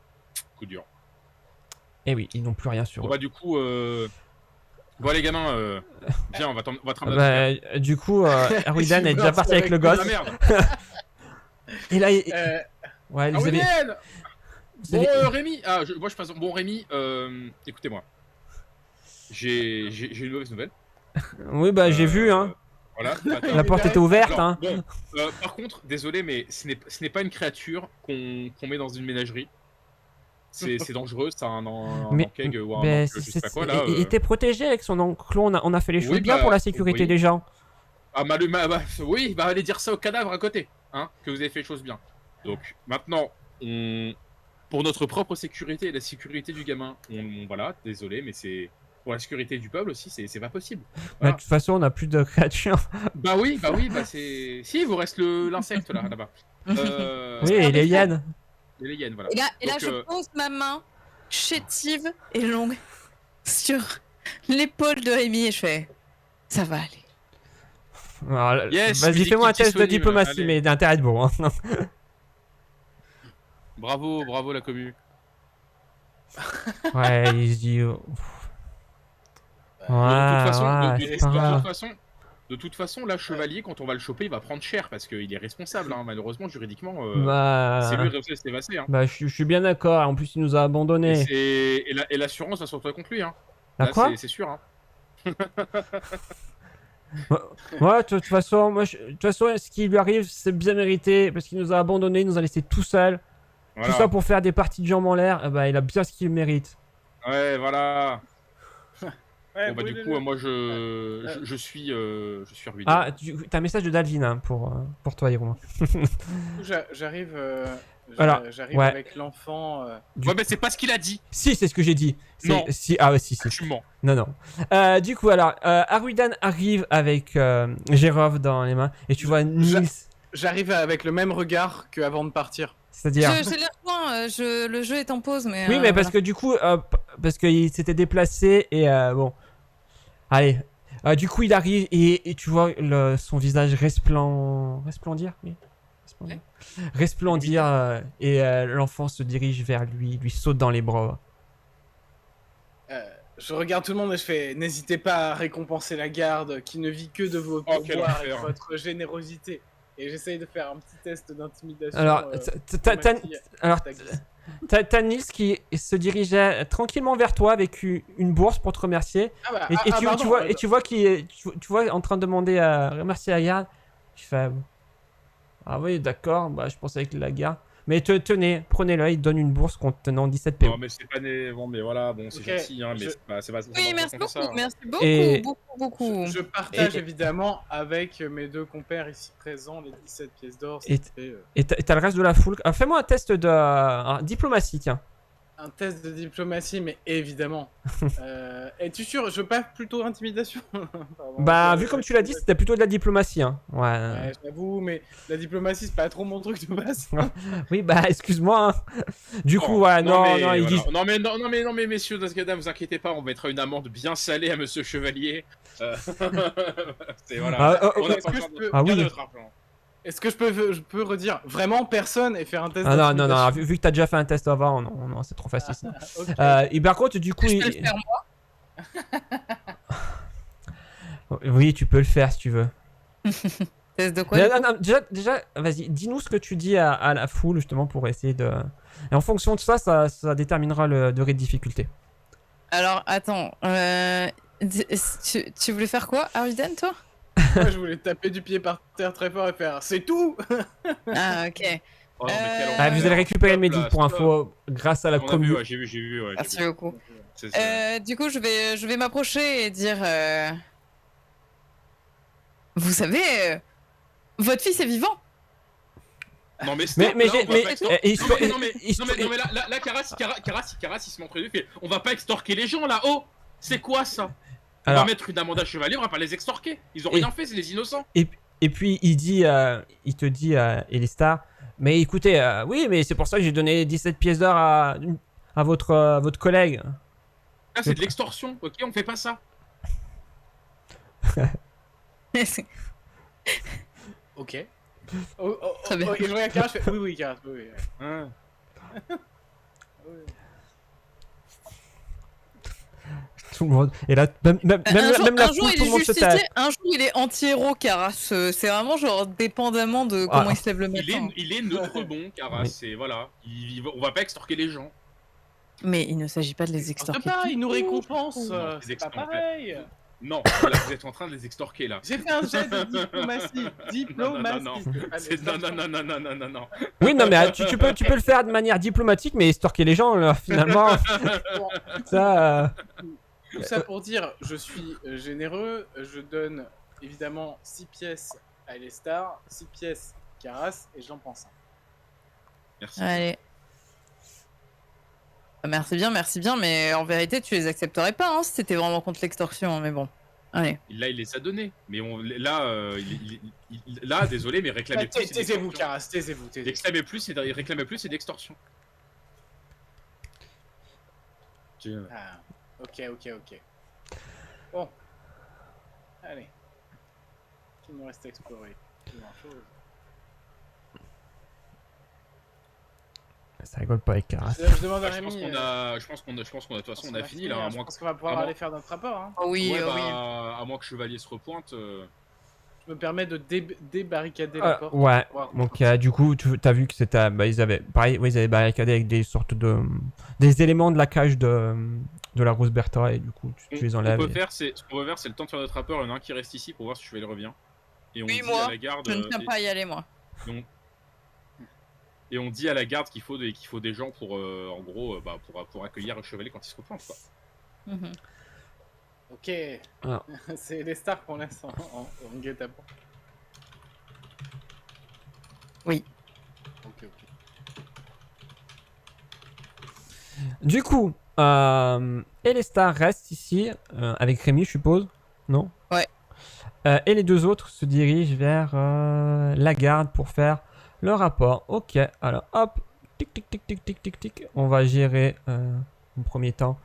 Coup dur. Eh oui, ils n'ont plus rien sur Bon, eux. bah, du coup, bon, les gamins, viens, on va t'emmener. Bah, du coup, Arwidan est déjà parti avec le Ah gosse. merde. Et là, Euh, ouais, Ah vous oui, avez. Ned. vous Bon, avez- Rémi, moi je passe. Bon, Rémi, écoutez-moi. J'ai une mauvaise nouvelle. Oui, bah, j'ai vu, hein. Voilà. Attends. La porte était ouverte, Alors, hein. bon, par contre, désolé, mais ce n'est pas une créature qu'on met dans une ménagerie. C'est dangereux, c'est un Mais- enkeg ou un Mais oncle, je sais pas quoi là. il était protégé avec son enclos. On a fait les choses Oui, bien bah, pour la sécurité oui. des gens. Ah, oui, bah allez dire ça au cadavre à côté, hein, que vous avez fait les choses bien. Donc maintenant, pour notre propre sécurité et la sécurité du gamin, voilà, désolé, mais c'est pour la sécurité du peuple aussi, c'est pas possible. Mais Voilà. de toute façon, on n'a plus de créatures. Bah oui, c'est. Si, il vous reste l'insecte là-bas. Oui, et les hyènes. Et les hyènes, voilà. Et là, Donc, je pose ma main chétive et longue sur l'épaule de Rémi et je fais... Ça va aller. Alors, Yes, vas-y, musique fais-moi un qui test de disponible, diplomatie, allez. mais d'intérêt de bon. Hein. Bravo la commu. Ouais, il se dit. Ouais, De toute façon, là, chevalier, quand on va le choper, il va prendre cher parce qu'il est responsable, hein. Malheureusement, juridiquement, c'est lui le s'évasser. Hein. Bah, je suis bien d'accord. En plus, il nous a abandonnés. Et l'assurance va se retrouver contre lui. Hein. Ah, Là, quoi? c'est sûr. Hein. Ouais, de toute façon, de toute façon, ce qui lui arrive, c'est bien mérité parce qu'il nous a abandonnés, il nous a laissés tout seuls. Voilà. Tout ça pour faire des parties de jambes en l'air. Bah, il a bien ce qu'il mérite. Ouais, voilà. ouais, Bon, bah, du coup, moi, je suis ruiné. Ah, t'as un message de Dalvin hein, pour toi, Hiro. J'arrive Alors, j'arrive ouais. avec l'enfant. Ouais, mais c'est pas ce qu'il a dit. Si, c'est ce que j'ai dit. Non. Si, ah ouais, si. Tu mens. Non. Du coup, alors, Arwidan arrive avec Gérov dans les mains et tu vois Nils. J'arrive avec le même regard qu'avant de partir. C'est-à-dire. Je l'ai rejoint, le jeu est en pause, mais... Oui, mais parce que du coup, parce qu'il s'était déplacé et bon. Allez. Du coup, il arrive et tu vois son visage resplendir. Oui. Resplendir et l'enfant se dirige vers lui, lui saute dans les bras. Je regarde tout le monde et je fais n'hésitez pas à récompenser la garde qui ne vit que de vos Oh, quel pourboires et de enfer. votre générosité. Et j'essaye de faire un petit test d'intimidation. Alors, pour ma fille. t'as Nils qui se dirigeait tranquillement vers toi avec une bourse pour te remercier. Ah bah, Et tu pardon, vois, tu vois en train de demander à remercier la garde. Tu fais ah oui, d'accord, bah je pensais avec la garde. Mais tenez, prenez-le, il te donne une bourse contenant 17 PO. Non, mais c'est pas bon, mais voilà, bon, c'est Ok, gentil, hein, mais c'est pas. Oui, merci beaucoup, ça. merci beaucoup, Et- beaucoup. Je partage Et- évidemment avec mes deux compères ici présents les 17 pièces d'or. Et- ça fait, Et t'as le reste de la foule. Ah, fais-moi un test de diplomatie, tiens. un test de diplomatie, mais évidemment. Es-tu sûr? Je passe plutôt intimidation. Pardon, Bah, je- vu comme tu l'as dit, c'était plutôt de la diplomatie, hein. Ouais. Ouais, j'avoue, mais la diplomatie, c'est pas trop mon truc de base. Oui, bah, excuse-moi. Hein. Du coup, ouais, non, mais ils voilà. disent. Non, mais messieurs d'Asgada, vous inquiétez pas, on mettra une amende bien salée à Monsieur Chevalier. C'est voilà. Ah, On a est-ce pas que besoin je de- peux- Ah oui. Regardez votre argent. Est-ce que je peux redire vraiment personne et faire un test Ah non, non, non, d'intimidation? vu que t'as déjà fait un test avant, non, c'est trop facile ça. Ok. Et par contre, du coup, Je peux le faire, moi. oui, tu peux le faire si tu veux. Test de quoi? Non, non, déjà, vas-y, dis-nous ce que tu dis à la foule justement pour essayer de. Et en fonction de ça, ça déterminera le degré de difficulté. Alors, attends, tu voulais faire quoi, Arwidan, toi? Moi, je voulais taper du pied par terre très fort et faire c'est tout. Ah, ok. Oh, non, mais quel Ah, Ah, enfer. vous allez récupérer le Stop, médic là, pour stop. info grâce à la On a vu, commune. ouais, j'ai vu, ouais. Merci j'ai vu. beaucoup. C'est ça. Du coup, je vais m'approcher et dire... Vous savez, votre fils est vivant. Non mais stop, Mais là, j'ai. on va Mais. pas extorquer- il se- non mais là Caras il se montre les deux, il fait on va pas extorquer les gens là, oh c'est quoi ça? On Alors- va mettre une amende à chevalier, on va pas les extorquer, ils ont Et- rien fait, c'est des innocents. Et puis il te dit, Elistar, mais écoutez, oui, mais c'est pour ça que j'ai donné 17 pièces d'or à votre collègue. Ah, c'est de l'extorsion, ok, on fait pas ça. Ok. Oh, Très bien. et je regarde Karas, je fais oui, Karas, oui. Hein. Oui. Tout le monde. Et là, même la un jour, foule, il tout le est monde se tait. justicier, un jour, il est anti-héros, Caras. C'est vraiment genre dépendamment de comment il se lève le matin. Il est neutre bon, Karas, Oui. et voilà. On va pas extorquer les gens. Mais il ne s'agit pas de les Extorque extorquer. pas, il nous récompense. Non, C'est pas pareil. Non, là, vous êtes en train de les extorquer, là. J'ai fait un jet de diplomatie. Non. Non. Oui, non, mais tu peux le faire de manière diplomatique, mais estorquer les gens, là, finalement, ça. Tout ça pour dire, je suis généreux, je donne évidemment 6 pièces à Elestar, 6 pièces Karas, et j'en prends 5. Merci. Allez. Merci bien, mais en vérité, tu les accepterais pas, hein, si t'étais vraiment contre l'extorsion, mais bon. Allez. Là, il les a donnés. Mais là, désolé, mais réclamez plus. c'est Taisez-vous, d'extorsion. Karas, taisez-vous. Réclamez plus, c'est d'extorsion. Ah, ok. Bon. Allez. Qu'il nous reste à explorer. Plus grand-chose. Ça rigole pas avec Karas. Je demande à Je pense Rémi. qu'on a, de toute façon, on a fini là. À Je moins pense qu'on va pouvoir à moins- aller faire notre rapport. Hein. Oh oui, ouais, oh oui. à moins que Chevalier se repointe. Je me permets de débarricader la porte. Ouais. pour pouvoir Donc, sortir. du coup, t'as vu que c'était. Bah, ils avaient barricadé avec des sortes de. Des éléments de la cage de la Rose Bertha, et du coup, tu les enlèves. Ce qu'on peut faire, c'est le temps de faire notre rapport. Il y en a un qui reste ici pour voir si Chevalier revient. Et on Oui, dit moi, à la garde. Je ne tiens pas à y aller, moi. Et on dit à la garde qu'il faut des gens pour, en gros, pour accueillir le Chevalier quand il se repointe, quoi. Mhm. Ok. Ah. C'est les stars qu'on laisse en guet-apens. Oui. Ok. Du coup, Elestar reste ici, avec Rémi, je suppose. Non? Ouais. Et les deux autres se dirigent vers la garde pour faire le rapport. Ok, alors hop, tic. On va gérer en premier temps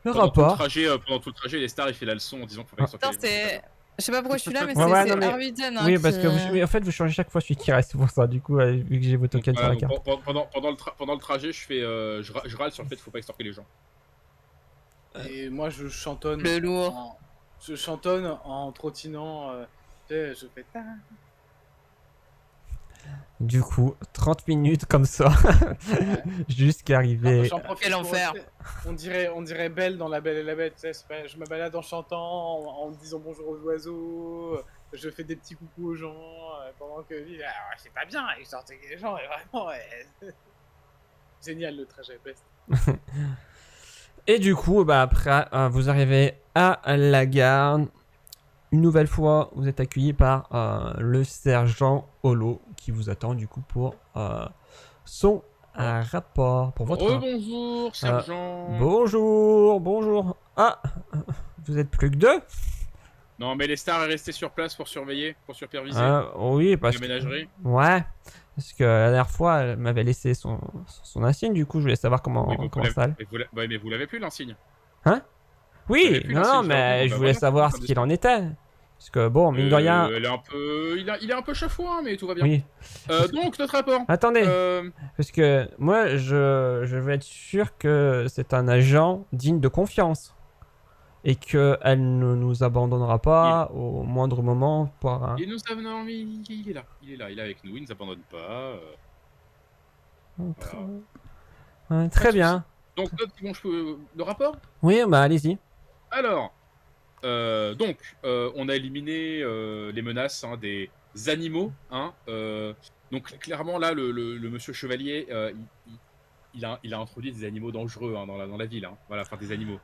le Pendant tout rapport. le trajet, les stars, il fait la leçon en disant qu'il faut pas extorquer Putain, les gens. c'est. Je sais pas pourquoi je suis là, mais Ouais, c'est non, mais- Arviden. Oui, parce que mais en fait, vous changez chaque fois celui qui reste, c'est pour ça. Du coup, vu que j'ai vos tokens sur la carte. Pendant le trajet, je râle sur le fait qu'il faut pas extorquer les gens. Et moi, je chantonne. Le lourd. Je chantonne en trottinant. Je fais. Ta. Du coup, 30 minutes comme ça, jusqu'à arriver. J'en profite Quel pour enfer. rester- On dirait Belle dans La Belle et la Bête. Tu sais, c'est pas- je me balade en chantant, en disant bonjour aux oiseaux. Je fais des petits coucous aux gens pendant que lui, c'est pas bien, il sortait les gens, et vraiment, génial le trajet, best. Et du coup, bah après, vous arrivez à la gare. Une nouvelle fois, vous êtes accueilli par le sergent Holo qui vous attend du coup pour son rapport. Pour votre Rebonjour, sergent. Bonjour. Ah, vous êtes plus que deux? Non, mais les stars est resté sur place pour surveiller, pour superviser. Oui, parce La que... ménagerie. Ouais, parce que la dernière fois, elle m'avait laissé son insigne, du coup, je voulais savoir comment ça allait. Mais vous l'avez plus l'insigne. Oui, J'avais plus non, l'insigne, mais bah je voulais voilà, savoir c'est ce pas qu'il en était. Parce que bon, mine de rien... Il est un peu chafouin, mais tout va bien. Oui. Donc, notre rapport. Attendez, Euh, parce que moi, je veux être sûr que c'est un agent digne de confiance. Et qu'elle ne nous abandonnera pas au moindre moment pour un... il est là. Il est avec nous, il nous abandonne pas. Très bien. Donc, le rapport. Oui, bah allez-y. Alors, on a éliminé les menaces des animaux. Donc, clairement, là, le monsieur Chevalier, il a introduit des animaux dangereux dans la ville. Voilà, enfin, des animaux.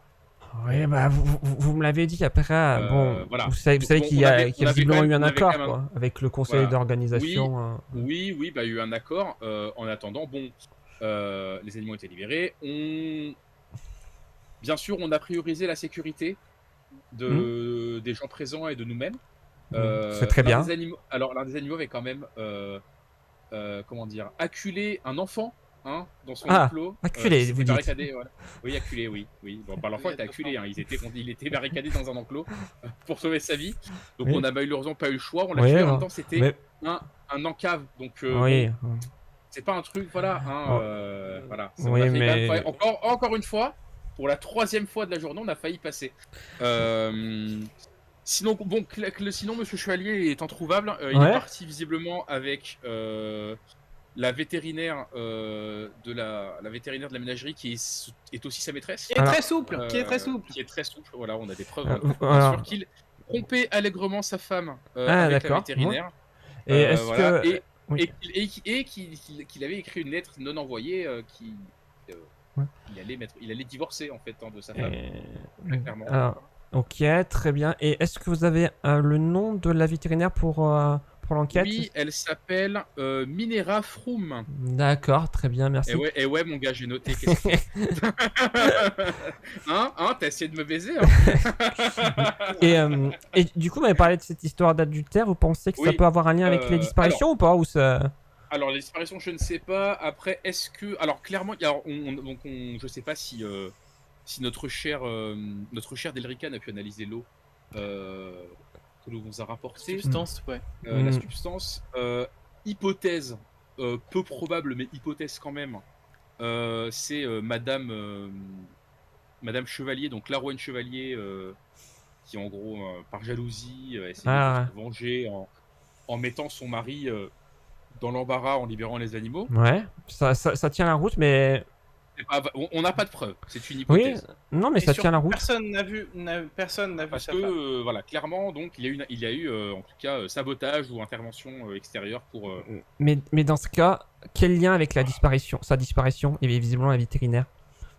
Oui, bah vous me l'avez dit après. Bon, voilà. vous savez Donc, qu'il y a visiblement eu un on avait accord quand même quoi, avec le conseil Voilà. d'organisation. Oui, il y a eu un accord. En attendant, les animaux ont été libérés. Bien sûr, on a priorisé la sécurité des gens présents et de nous-mêmes. C'est très bien. L'un des animaux avait quand même, comment dire, acculé un enfant, hein, dans son Ah, enclos. acculé, qui s'était vous dites. barricadé, voilà. Oui, acculé, oui. Bon, bah, l'enfant était acculé, hein. Il était barricadé dans un enclos pour sauver sa vie. Donc Oui. on n'a malheureusement pas eu le choix, on l'a Oui, tué. En même bon. temps, c'était Mais un encave. Donc oui, bon, c'est pas un truc, voilà, hein, Oh. voilà. On Oui, a failli mais quand même encore une fois, pour la 3e fois de la journée, on a failli passer. Sinon, bon, sinon, Monsieur Chevalier est introuvable. Il est Ouais. parti visiblement avec la vétérinaire la vétérinaire de la ménagerie qui est aussi sa maîtresse. Qui est Alors, très souple, qui est très souple. Qui est très souple. Voilà, on a des preuves, bien alors, sûr, qu'il rompait allègrement sa femme Ah, avec la d'accord. vétérinaire. Et est-ce Voilà, que oui. et qu'il avait écrit une lettre non envoyée Ouais. il allait divorcer en fait, hein, de sa femme. Très clairement. Alors, ok, très bien. Et est-ce que vous avez le nom de la vétérinaire pour l'enquête? Oui, elle s'appelle Minera Froome. D'accord, très bien, merci. Et ouais, mon gars, j'ai noté. Hein, t'as essayé de me baiser, hein. Et du coup, vous m'avez parlé de cette histoire d'adultère. Vous pensez que ça Oui, peut avoir un lien avec les disparitions ou pas, ou ça... Alors, les disparitions, je ne sais pas. Après, est-ce que... Alors, clairement, je sais pas si notre cher Delrican a pu analyser l'eau que nous vous a rapporté. Substance, ouais. La substance. Hypothèse, peu probable, mais hypothèse quand même. C'est Madame Chevalier, donc Larouenne Chevalier, qui en gros, par jalousie, essayait de se venger en mettant son mari dans l'embarras en libérant les animaux. Ouais, ça tient la route, mais... On n'a pas de preuves, c'est une hypothèse. Oui, non, mais ça tient la route. Personne n'a vu Parce sa que, femme. voilà, clairement, donc, il y a eu en tout cas, sabotage ou intervention extérieure pour... Mais dans ce cas, quel lien avec sa disparition? Il y avait visiblement un vétérinaire.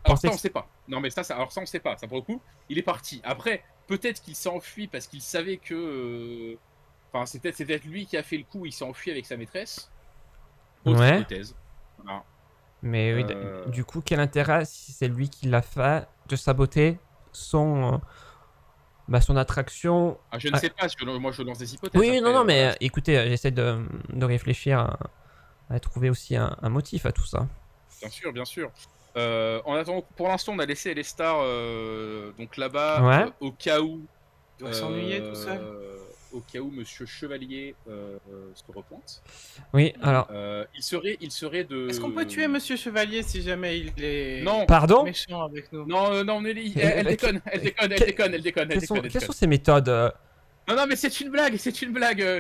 Alors ça, on sait pas. Non, mais alors ça, on sait pas. Ça, pour le coup, il est parti. Après, peut-être qu'il s'est enfui parce qu'il savait que... Enfin, c'est peut-être lui qui a fait le coup, il s'est enfui avec sa maîtresse. Autre hypothèse. Voilà. Mais oui, du coup, quel intérêt, si c'est lui qui l'a fait, de saboter son attraction? Je ne sais pas, moi je lance des hypothèses. Oui, après, non, mais voilà. écoutez, j'essaie de réfléchir à trouver aussi un motif à tout ça. Bien sûr, bien sûr. En attendant, pour l'instant, on a laissé Elestar donc là-bas, Ouais. au cas où... Il doit s'ennuyer tout seul. Au cas où Monsieur Chevalier se repointe. Oui, alors... il serait de... Est-ce qu'on peut tuer Monsieur Chevalier si jamais il est Non. Pardon? méchant avec nous? Non, elle déconne. Quelles sont ces méthodes Non, mais c'est une blague,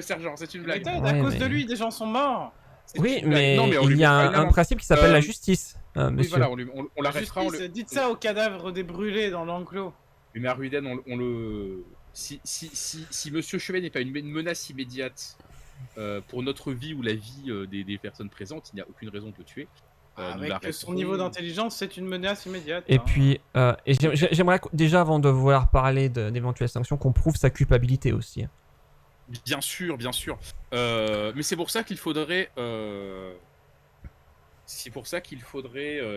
sergent, c'est une blague. À cause de lui, des gens sont morts. Oui, une blague. mais Non, mais on il lui y a mettra une un amende. principe qui s'appelle la justice, Oui, monsieur. voilà, on l'arrêtera. Dites ça au cadavre des brûlés dans l'enclos. Mais à Ruden, on le... Si Monsieur Chevet n'est pas une menace immédiate pour notre vie ou la vie des personnes présentes, il n'y a aucune raison de le tuer. Avec son niveau d'intelligence, c'est une menace immédiate. Et puis, j'aimerais déjà, avant de vouloir parler d'éventuelles sanctions, qu'on prouve sa culpabilité aussi. Bien sûr, bien sûr. Mais c'est pour ça qu'il faudrait...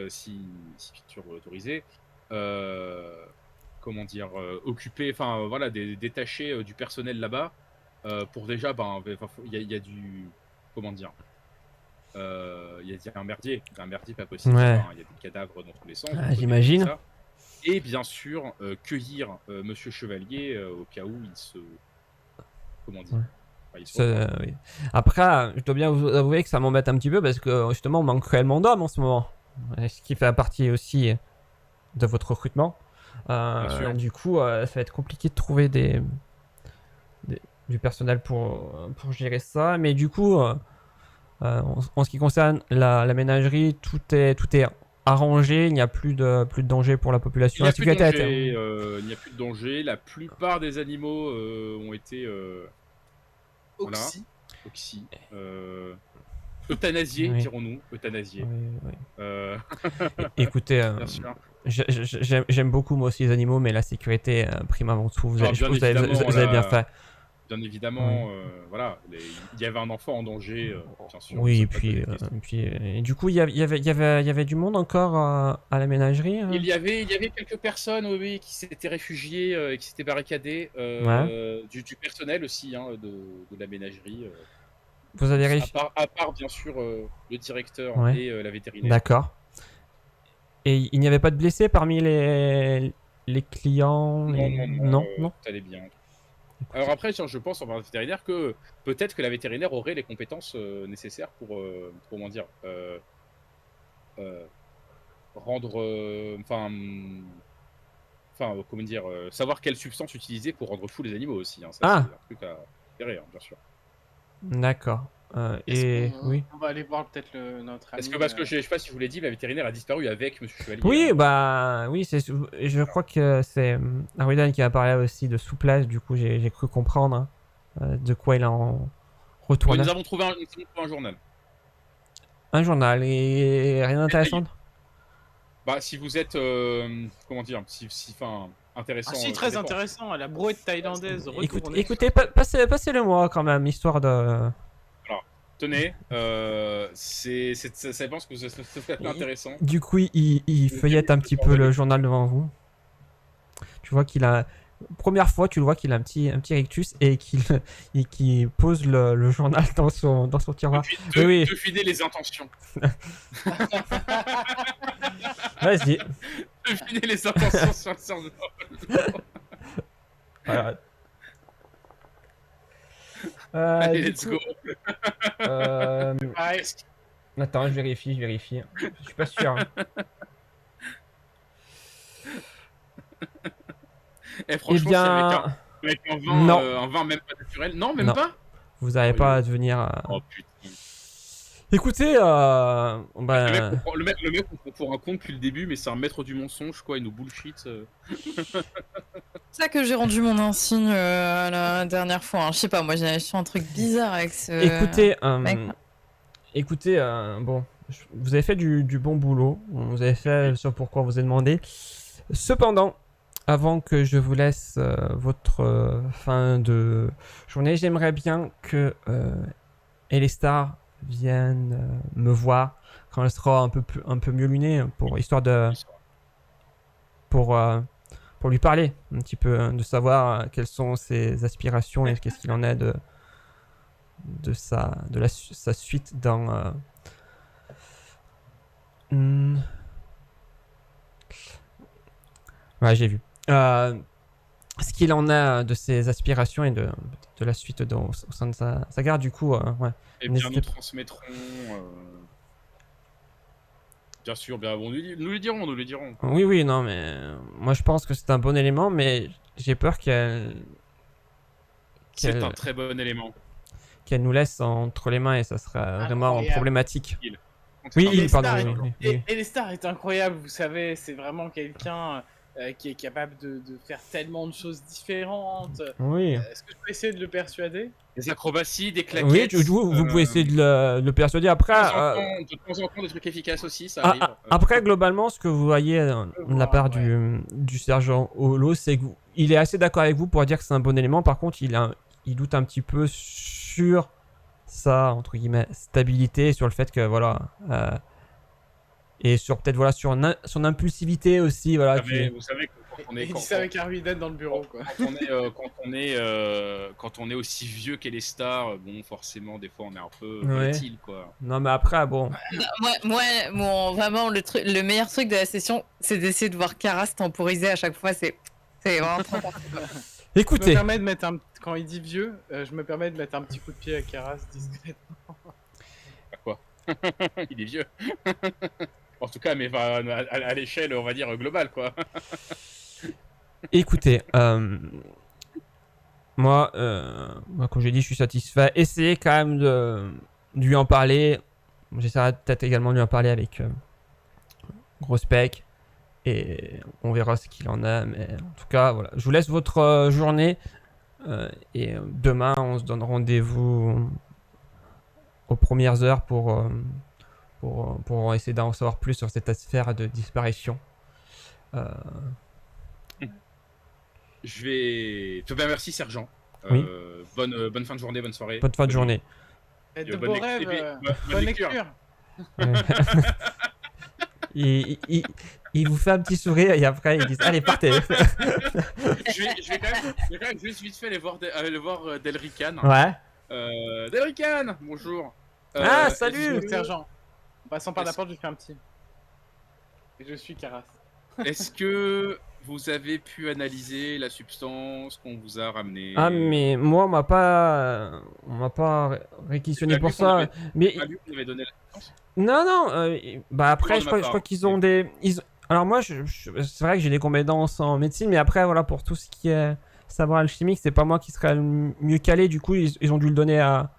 si tu veux l'autoriser, comment dire, occuper, enfin voilà, détacher du personnel là-bas pour déjà, il y a du, comment dire, il y a un merdier pas possible. Ouais. Il y a des cadavres dans tous les sens. J'imagine. Et bien sûr, cueillir Monsieur Chevalier au cas où il se, comment dire. Ouais. Oui. Après, je dois bien vous avouer que ça m'embête un petit peu parce que justement on manque réellement d'hommes en ce moment. Ce qui fait partie aussi de votre recrutement. Du coup, ça va être compliqué de trouver du personnel pour gérer ça. Mais du coup, en ce qui concerne la ménagerie, tout est arrangé. Il n'y a plus de danger pour la population. Il n'y a plus de danger. La plupart des animaux ont été oxy. Euthanasiés, oui. dirons-nous. Euthanasiés. Oui. Écoutez, j'aime beaucoup moi aussi les animaux, mais la sécurité prime avant tout. Je trouve que vous avez bien fait. bien évidemment, voilà, il y avait un enfant en danger, bien sûr. Oui, on et se pose pas puis, des questions. et du coup, il y avait du monde encore à la ménagerie Il y avait quelques personnes, oui, oui, qui s'étaient réfugiées et qui s'étaient barricadées, Ouais. du personnel aussi, hein, de la ménagerie. Vous avez À réussi. part bien sûr le directeur Ouais, et la vétérinaire. d'accord. Et il n'y avait pas de blessés parmi les clients Non, non, non, Non, non. tout allait bien. Alors Écoutez. après, je pense en parlant de vétérinaire que peut-être que la vétérinaire aurait les compétences nécessaires pour, comment dire, euh, rendre, comment dire, savoir quelle substance utiliser pour rendre fou les animaux aussi. Hein. Ça, c'est Ah, un truc à considérer, hein, bien sûr. d'accord. Est-ce Et qu'on oui. on va aller voir peut-être notre Parce ami. que, je sais pas si je vous l'ai dit, la vétérinaire a disparu avec Monsieur Chevalier. Oui, Hein. bah, oui, je crois que c'est Arudan qui a parlé aussi de souplesse, du coup, j'ai cru comprendre de quoi il en Oui, retournait. nous avons trouvé un journal. Un journal et rien d'intéressant. Bah, si vous êtes, comment dire, Ah intéressant, si, ça très dépend. intéressant. La brouette thaïlandaise retournée. Écoutez, passez-le moi quand même, histoire de. Alors, tenez, ça pense que ça peut être intéressant. Du coup, il feuillette un petit peu le journal devant vous. Tu vois qu'il a. Première fois, tu le vois qu'il a un petit rictus et qu'il pose le journal dans son tiroir. Oui, oui, Deviner les intentions. vas-y. Deviner les intentions sur le cerveau. Voilà. Allez, Du let's coup, go. Ouais. attends, je vérifie. Je suis pas sûr. Hein. Et Eh franchement, si bien, avec non, un vin même pas naturel. Non, même non, pas. vous n'avez Oh, pas à yo. devenir. Oh putain. Écoutez, ben, Le mec, on prend pour un con depuis le début, mais c'est un maître du mensonge, quoi. Il nous bullshit. C'est ça que j'ai rendu mon insigne la dernière fois. Hein. Je sais pas, moi j'ai fait un truc bizarre avec ce. écoutez, mec. bon, vous avez fait du bon boulot. Vous avez fait ce pourquoi vous avez demandé. Cependant, avant que je vous laisse votre fin de journée, j'aimerais bien que Elestar vienne me voir quand elle sera un peu mieux lunée pour histoire de pour lui parler un petit peu, de savoir quelles sont ses aspirations et qu'est-ce qu'il en est sa suite dans ouais, j'ai vu. Ce qu'il en a de ses aspirations et de la suite au sein de sa garde, du coup, ouais. Eh bien, N'hésitez nous pas. transmettrons. Bien sûr, bien, bon, nous les dirons, nous les dirons. Oui, oui, non, mais moi je pense que c'est un bon élément, mais j'ai peur C'est un très bon élément. qu'elle nous laisse entre les mains et ça sera vraiment Incroyable. problématique. Il. Oui, C'est un- il, pardon, Star, oui, oui. Et les stars est incroyable, vous savez, c'est vraiment quelqu'un qui est capable de faire tellement de choses différentes. Oui. Est-ce que je peux essayer de le persuader? Des acrobaties, des Oui, claquettes. vous pouvez essayer de le persuader. Après, De temps en temps, des trucs efficaces aussi, ça arrive. après, globalement, ce que vous voyez de la part du sergent Holo, c'est qu'il est assez d'accord avec vous pour dire que c'est un bon élément. Par contre, il doute un petit peu sur sa, entre guillemets, stabilité, sur le fait que, voilà, et sur peut-être, voilà, sur son impulsivité aussi, voilà. Vous savez que quand on est... Il dit ça avec Arviden dans le bureau, quoi. Quand on est aussi vieux qu'elle est star, bon, forcément, des fois, on est un peu Ouais. volatile, quoi. Non, mais après, bon. Vraiment, le meilleur truc de la session, c'est d'essayer de voir Karas temporiser à chaque fois. C'est vraiment trop fort. Je me Écoutez, permets de mettre quand il dit vieux, je me permets de mettre un petit coup de pied à Karas discrètement. Quoi. Il est vieux. En tout cas, mais à l'échelle, on va dire, globale, quoi. écoutez, moi, comme j'ai dit, je suis satisfait. Essayez quand même de lui en parler. J'essaierai peut-être également de lui en parler avec Gros Spec. Et on verra ce qu'il en a. Mais en tout cas, voilà. Je vous laisse votre journée. Et demain, on se donne rendez-vous aux premières heures pour essayer d'en savoir plus sur cette affaire de disparition. Je vais... Ben, merci, sergent. Oui. Bonne fin de journée, bonne soirée. Bonne fin de journée. Et nuit. de Bonne beaux lec- rêves. et puis, bonne Bonne lecture. lecture. Il vous fait un petit sourire et après il dit allez partez. Je vais quand même juste vite fait aller voir, Delrican. Ouais. Delrican, bonjour. Ah, est-ce salut. que- Sergent. En passant par la Est-ce- porte, je fais un petit. Et je suis Caras. Est-ce que vous avez pu analyser la substance qu'on vous a ramenée? Ah mais moi on m'a pas réquisitionné T'as pour vu qu'on ça. avait- Mais Ah, lui, on avait donné la substance. non, bah après de je ma crois, part. qu'ils ont des alors moi c'est vrai que j'ai des compétences en médecine mais après voilà pour tout ce qui est savoir alchimique c'est pas moi qui serais le mieux calé du coup ils ont dû le donner à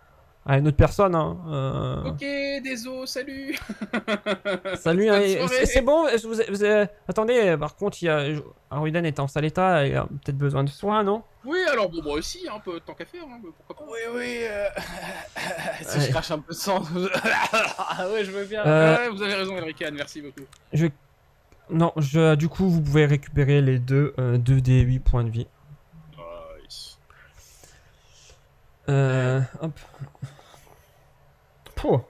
une autre personne hein. Ok, désolé, salut. Salut, Bonne hein, soirée. c'est bon est-ce que attendez par contre Arwiden est en sale état il a peut-être besoin de soins non? Oui, alors bon, moi aussi, un peu tant qu'à faire, hein, pourquoi pas. Oui. Si Ouais. je crache un peu de sang. Ah ouais, je veux bien. Ouais, vous avez raison, Delrican, merci beaucoup. Non, du coup, vous pouvez récupérer les 2d8 points de vie. Nice. Hop. Pouh.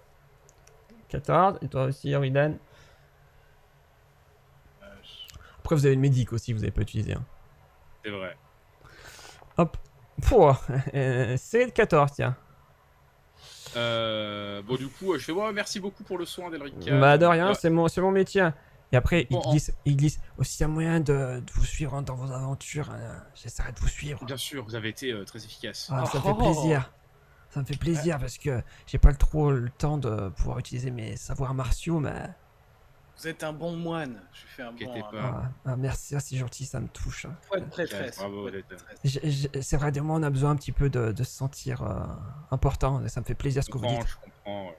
14, et toi aussi, Auridan. Après, vous avez une médic aussi, vous avez pas utilisé. Hein. C'est vrai. Pouh. C'est de 14, tiens. Bon, du coup, je fais ouais, merci beaucoup pour le soin, Delrican. Bah, de rien, Ouais. c'est mon métier. Et après, Bon, il glisse. Aussi, il y a moyen de vous suivre dans vos aventures. J'essaierai de vous suivre. Bien sûr, vous avez été très efficace. Ah, ça me fait Oh. plaisir. Ça me fait plaisir parce que j'ai pas trop le temps de pouvoir utiliser mes savoirs martiaux, mais. Vous êtes un bon moine. Je fais un Inquiétez bon. pas. Merci, c'est gentil, ça me touche. Faut être prêtresse. Bravo, Faut être vous êtes- prêtresse. C'est vrai, des moments, on a besoin un petit peu de se sentir important. Et ça me fait plaisir ce Je que vous comprends, dites. je comprends.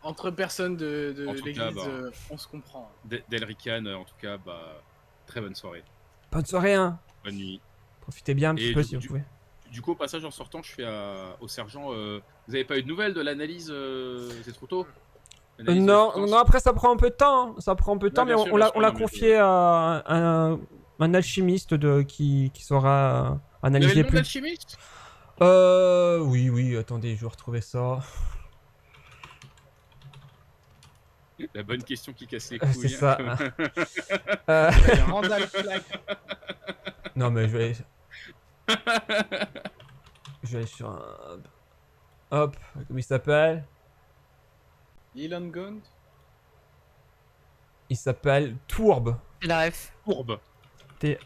Entre personnes de En tout cas, l'église, bah. on se comprend. Delrican, en tout cas, bah, très bonne soirée. Bonne soirée, hein. Bonne nuit. Profitez bien un petit Et peu du- si vous du- pouvez. Du coup, au passage, en sortant, je fais au sergent. Vous avez pas eu de nouvelles de l'analyse C'est trop tôt. L'analyse de la Non, substance non, après ça prend un peu de temps. Hein. Ça prend un peu de temps, bien mais sûr, on bien l'a sûr, non, mais confié à un alchimiste qui saura Vous avez analyser le nom de plus. l'alchimiste? Oui, attendez, je vais retrouver ça. La bonne question qui casse les C'est couilles. ça. Euh, Randall Flagg. non, mais je vais aller sur un. Hop, comment il s'appelle? Elon Gaunt. Il s'appelle Tourbe. J'ai la ref. Tourbe. Il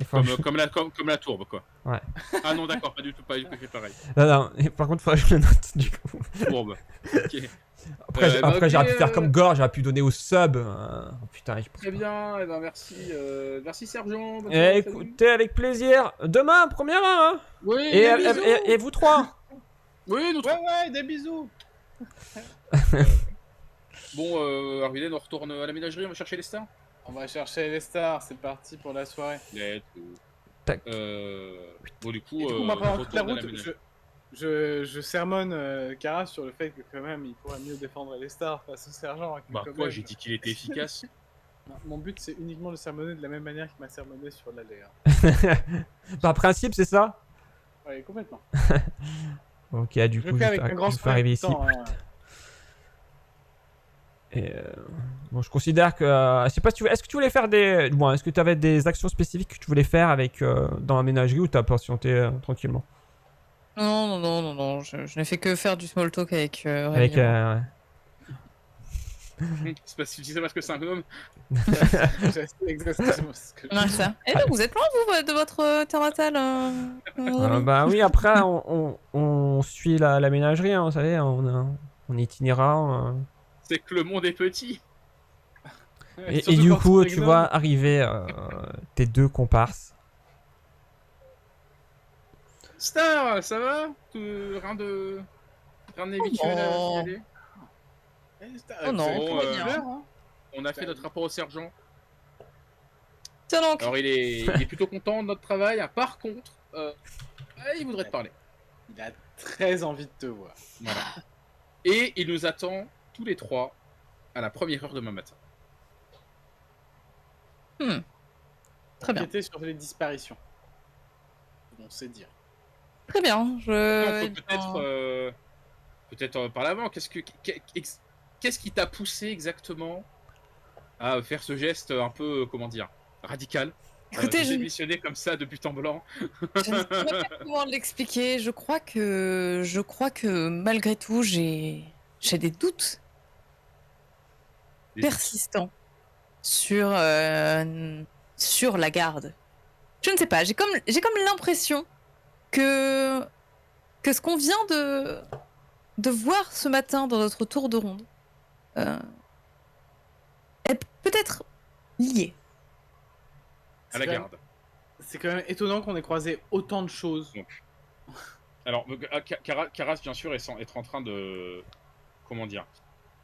faut que je- Comme la tourbe, quoi. Ouais. Ah non, d'accord, pas du tout pareil. Non, et par contre, faudrait que je le note du coup. Tourbe. Ok. Après, Bah, ok, j'aurais pu faire comme Gore, j'aurais pu donner au sub. Oh, putain, je pense Très pas. bien, eh ben merci, merci sergent. bonne soirée, salut. Écoutez, avec plaisir. Demain, première heure, hein. Oui, Et, des bisous. et vous trois. Oui, nous trois. Ouais, des bisous. Bon, Arviden, on retourne à la ménagerie, on va chercher les stars. On va chercher les stars, c'est parti pour la soirée. Let's go. Tac. Bon, du coup, Et du coup, moi, on pendant toute la retourne à route, ménagerie. je sermonne Karas sur le fait que quand même, il pourrait mieux défendre les stars face au sergent. que Bah quand quoi, même- j'ai dit qu'il était efficace. Non, mon but, c'est uniquement de le sermonner de la même manière qu'il m'a sermonné sur l'aller. Hein. Par principe, c'est ça. Ouais, complètement. Ok, du Je coup, le fais avec un grand je vais arriver ici. soin. Hein. Et bon, je considère que. Je sais pas si tu veux. Est-ce que tu voulais faire des. Bon, est-ce que tu avais des actions spécifiques que tu voulais faire avec dans la ménagerie ou t'as patienté tranquillement? Non, je n'ai fait que faire du small talk avec Avec. Rémi, hein. C'est pas si tu sais pas ce que c'est un gnome. C'est exactement ce que je Ouais, ça. Et donc, vous êtes loin, vous, de votre terre natale Bah oui, après, on suit la ménagerie, hein, vous savez, on est itinérant. C'est que le monde est petit. Et Surtout du quand coup, on est tu gnome. vois arriver tes deux comparses. Star, ça va Rien d'inhabituel à Oh. signaler. Oh non, Bon, tout va bien. On a fait notre rapport au sergent. Tiens donc. Alors il est plutôt content de notre travail. Par contre, il voudrait te parler. Il a très envie de te voir. Voilà. Et il nous attend tous les trois à la première heure demain matin. Très bien. Enquêter sur les disparitions. On sait dire. Très bien. On Je... peut peut-être par l'avant. Qu'est-ce qui t'a poussé exactement à faire ce geste un peu, comment dire, radical, Écoutez, de je... démissionner comme ça de but en blanc? Je ne saurais pas comment l'expliquer. Je crois que malgré tout, j'ai des doutes Des- persistants sur sur la garde. Je ne sais pas. J'ai comme l'impression que ce qu'on vient de voir ce matin dans notre tour de ronde euh, est peut-être lié. À la C'est quand garde. C'est quand même étonnant qu'on ait croisé autant de choses. Alors, Karas, bien sûr, est en train de... Comment dire?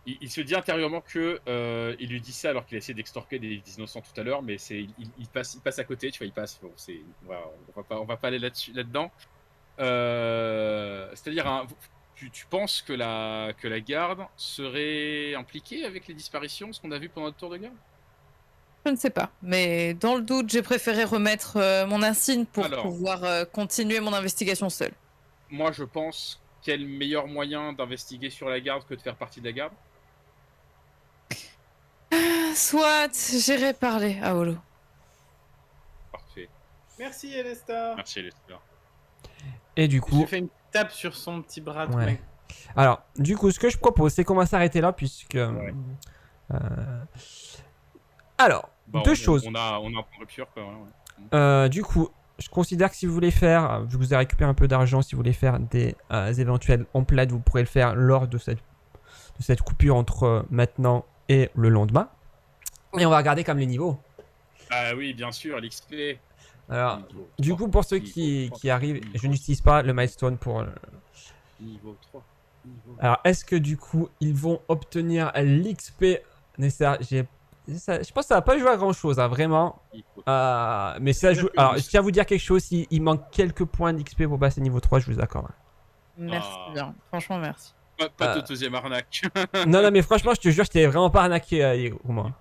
Il se dit intérieurement que il lui dit ça alors qu'il a essayé d'extorquer des innocents tout à l'heure, mais il passe à côté, tu vois, il passe. Bon, on va pas aller là-dedans. C'est-à-dire, hein, tu penses que la garde serait impliquée avec les disparitions, ce qu'on a vu pendant notre tour de garde? Je ne sais pas, mais dans le doute, j'ai préféré remettre mon insigne pour Alors. pouvoir continuer mon investigation seule. Moi, je pense quel meilleur moyen d'investiguer sur la garde que de faire partie de la garde? Soit, j'irai parler à Holo. Parfait. Merci, Elesta. Merci, Lester. Et du J'ai coup, fait une tape sur son petit bras de Ouais. mec. alors, du coup, ce que je propose, c'est qu'on va s'arrêter là, puisque. Alors, Bon, deux choses. On a un point de rupture, quoi. Ouais. Du coup, je considère que si vous voulez faire, vu que vous avez récupéré un peu d'argent, si vous voulez faire des éventuels emplettes, vous pourrez le faire lors de cette coupure entre maintenant et le lendemain. Et on va regarder comme les niveaux. Ah oui, bien sûr, l'XP. Alors, Niveau du 3, coup, pour ceux niveau 3, qui arrivent, je niveau n'utilise pas le milestone pour. Niveau 3. Niveau Alors, est-ce que du coup, ils vont obtenir l'XP nécessaire? Je pense que ça va pas jouer à grand chose, hein, vraiment. niveau. Mais ça joue. C'est-à-dire que Alors, je tiens à vous dire quelque chose. Il manque quelques points d'XP pour passer niveau 3, je vous accorde. Merci Ah. bien, franchement merci. Pas de deuxième arnaque. Non, mais franchement, je te jure, je t'ai vraiment pas arnaqué, Romain.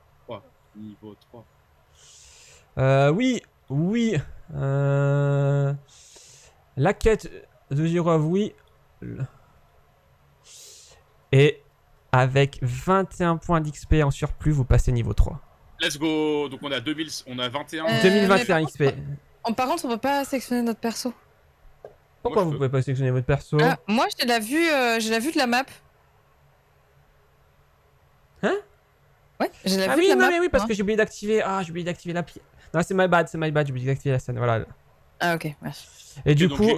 Niveau 3. Oui. La quête de Zirov, oui. Et avec 21 points d'XP en surplus, vous passez niveau 3. Let's go. Donc on a 2000, on a 21. 2021 mais XP. Par contre, on peut pas sélectionner notre perso. Pourquoi je vous peux. pouvez pas sélectionner votre perso? Ah, moi, j'ai la vue de la map. Hein? Ouais, j'ai la Ah vue oui, de la non, map. mais oui, parce moi. que j'ai oublié d'activer. Ah, j'ai oublié d'activer la pierre. Non, c'est my bad, j'ai oublié d'activer la scène. Voilà. Ah ok, merci. Et du Donc, coup.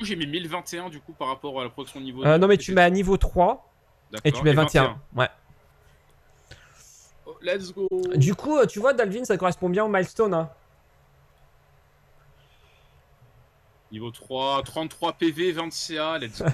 j'ai mis 1021 du coup par rapport à la production niveau. Non, mais Et tu mets à niveau 3 et d'accord, tu mets 21. Ouais. Oh, let's go. Du coup, tu vois, Dalvin, ça correspond bien au milestone. Hein. Niveau 3, 33 PV, 20 CA, let's go.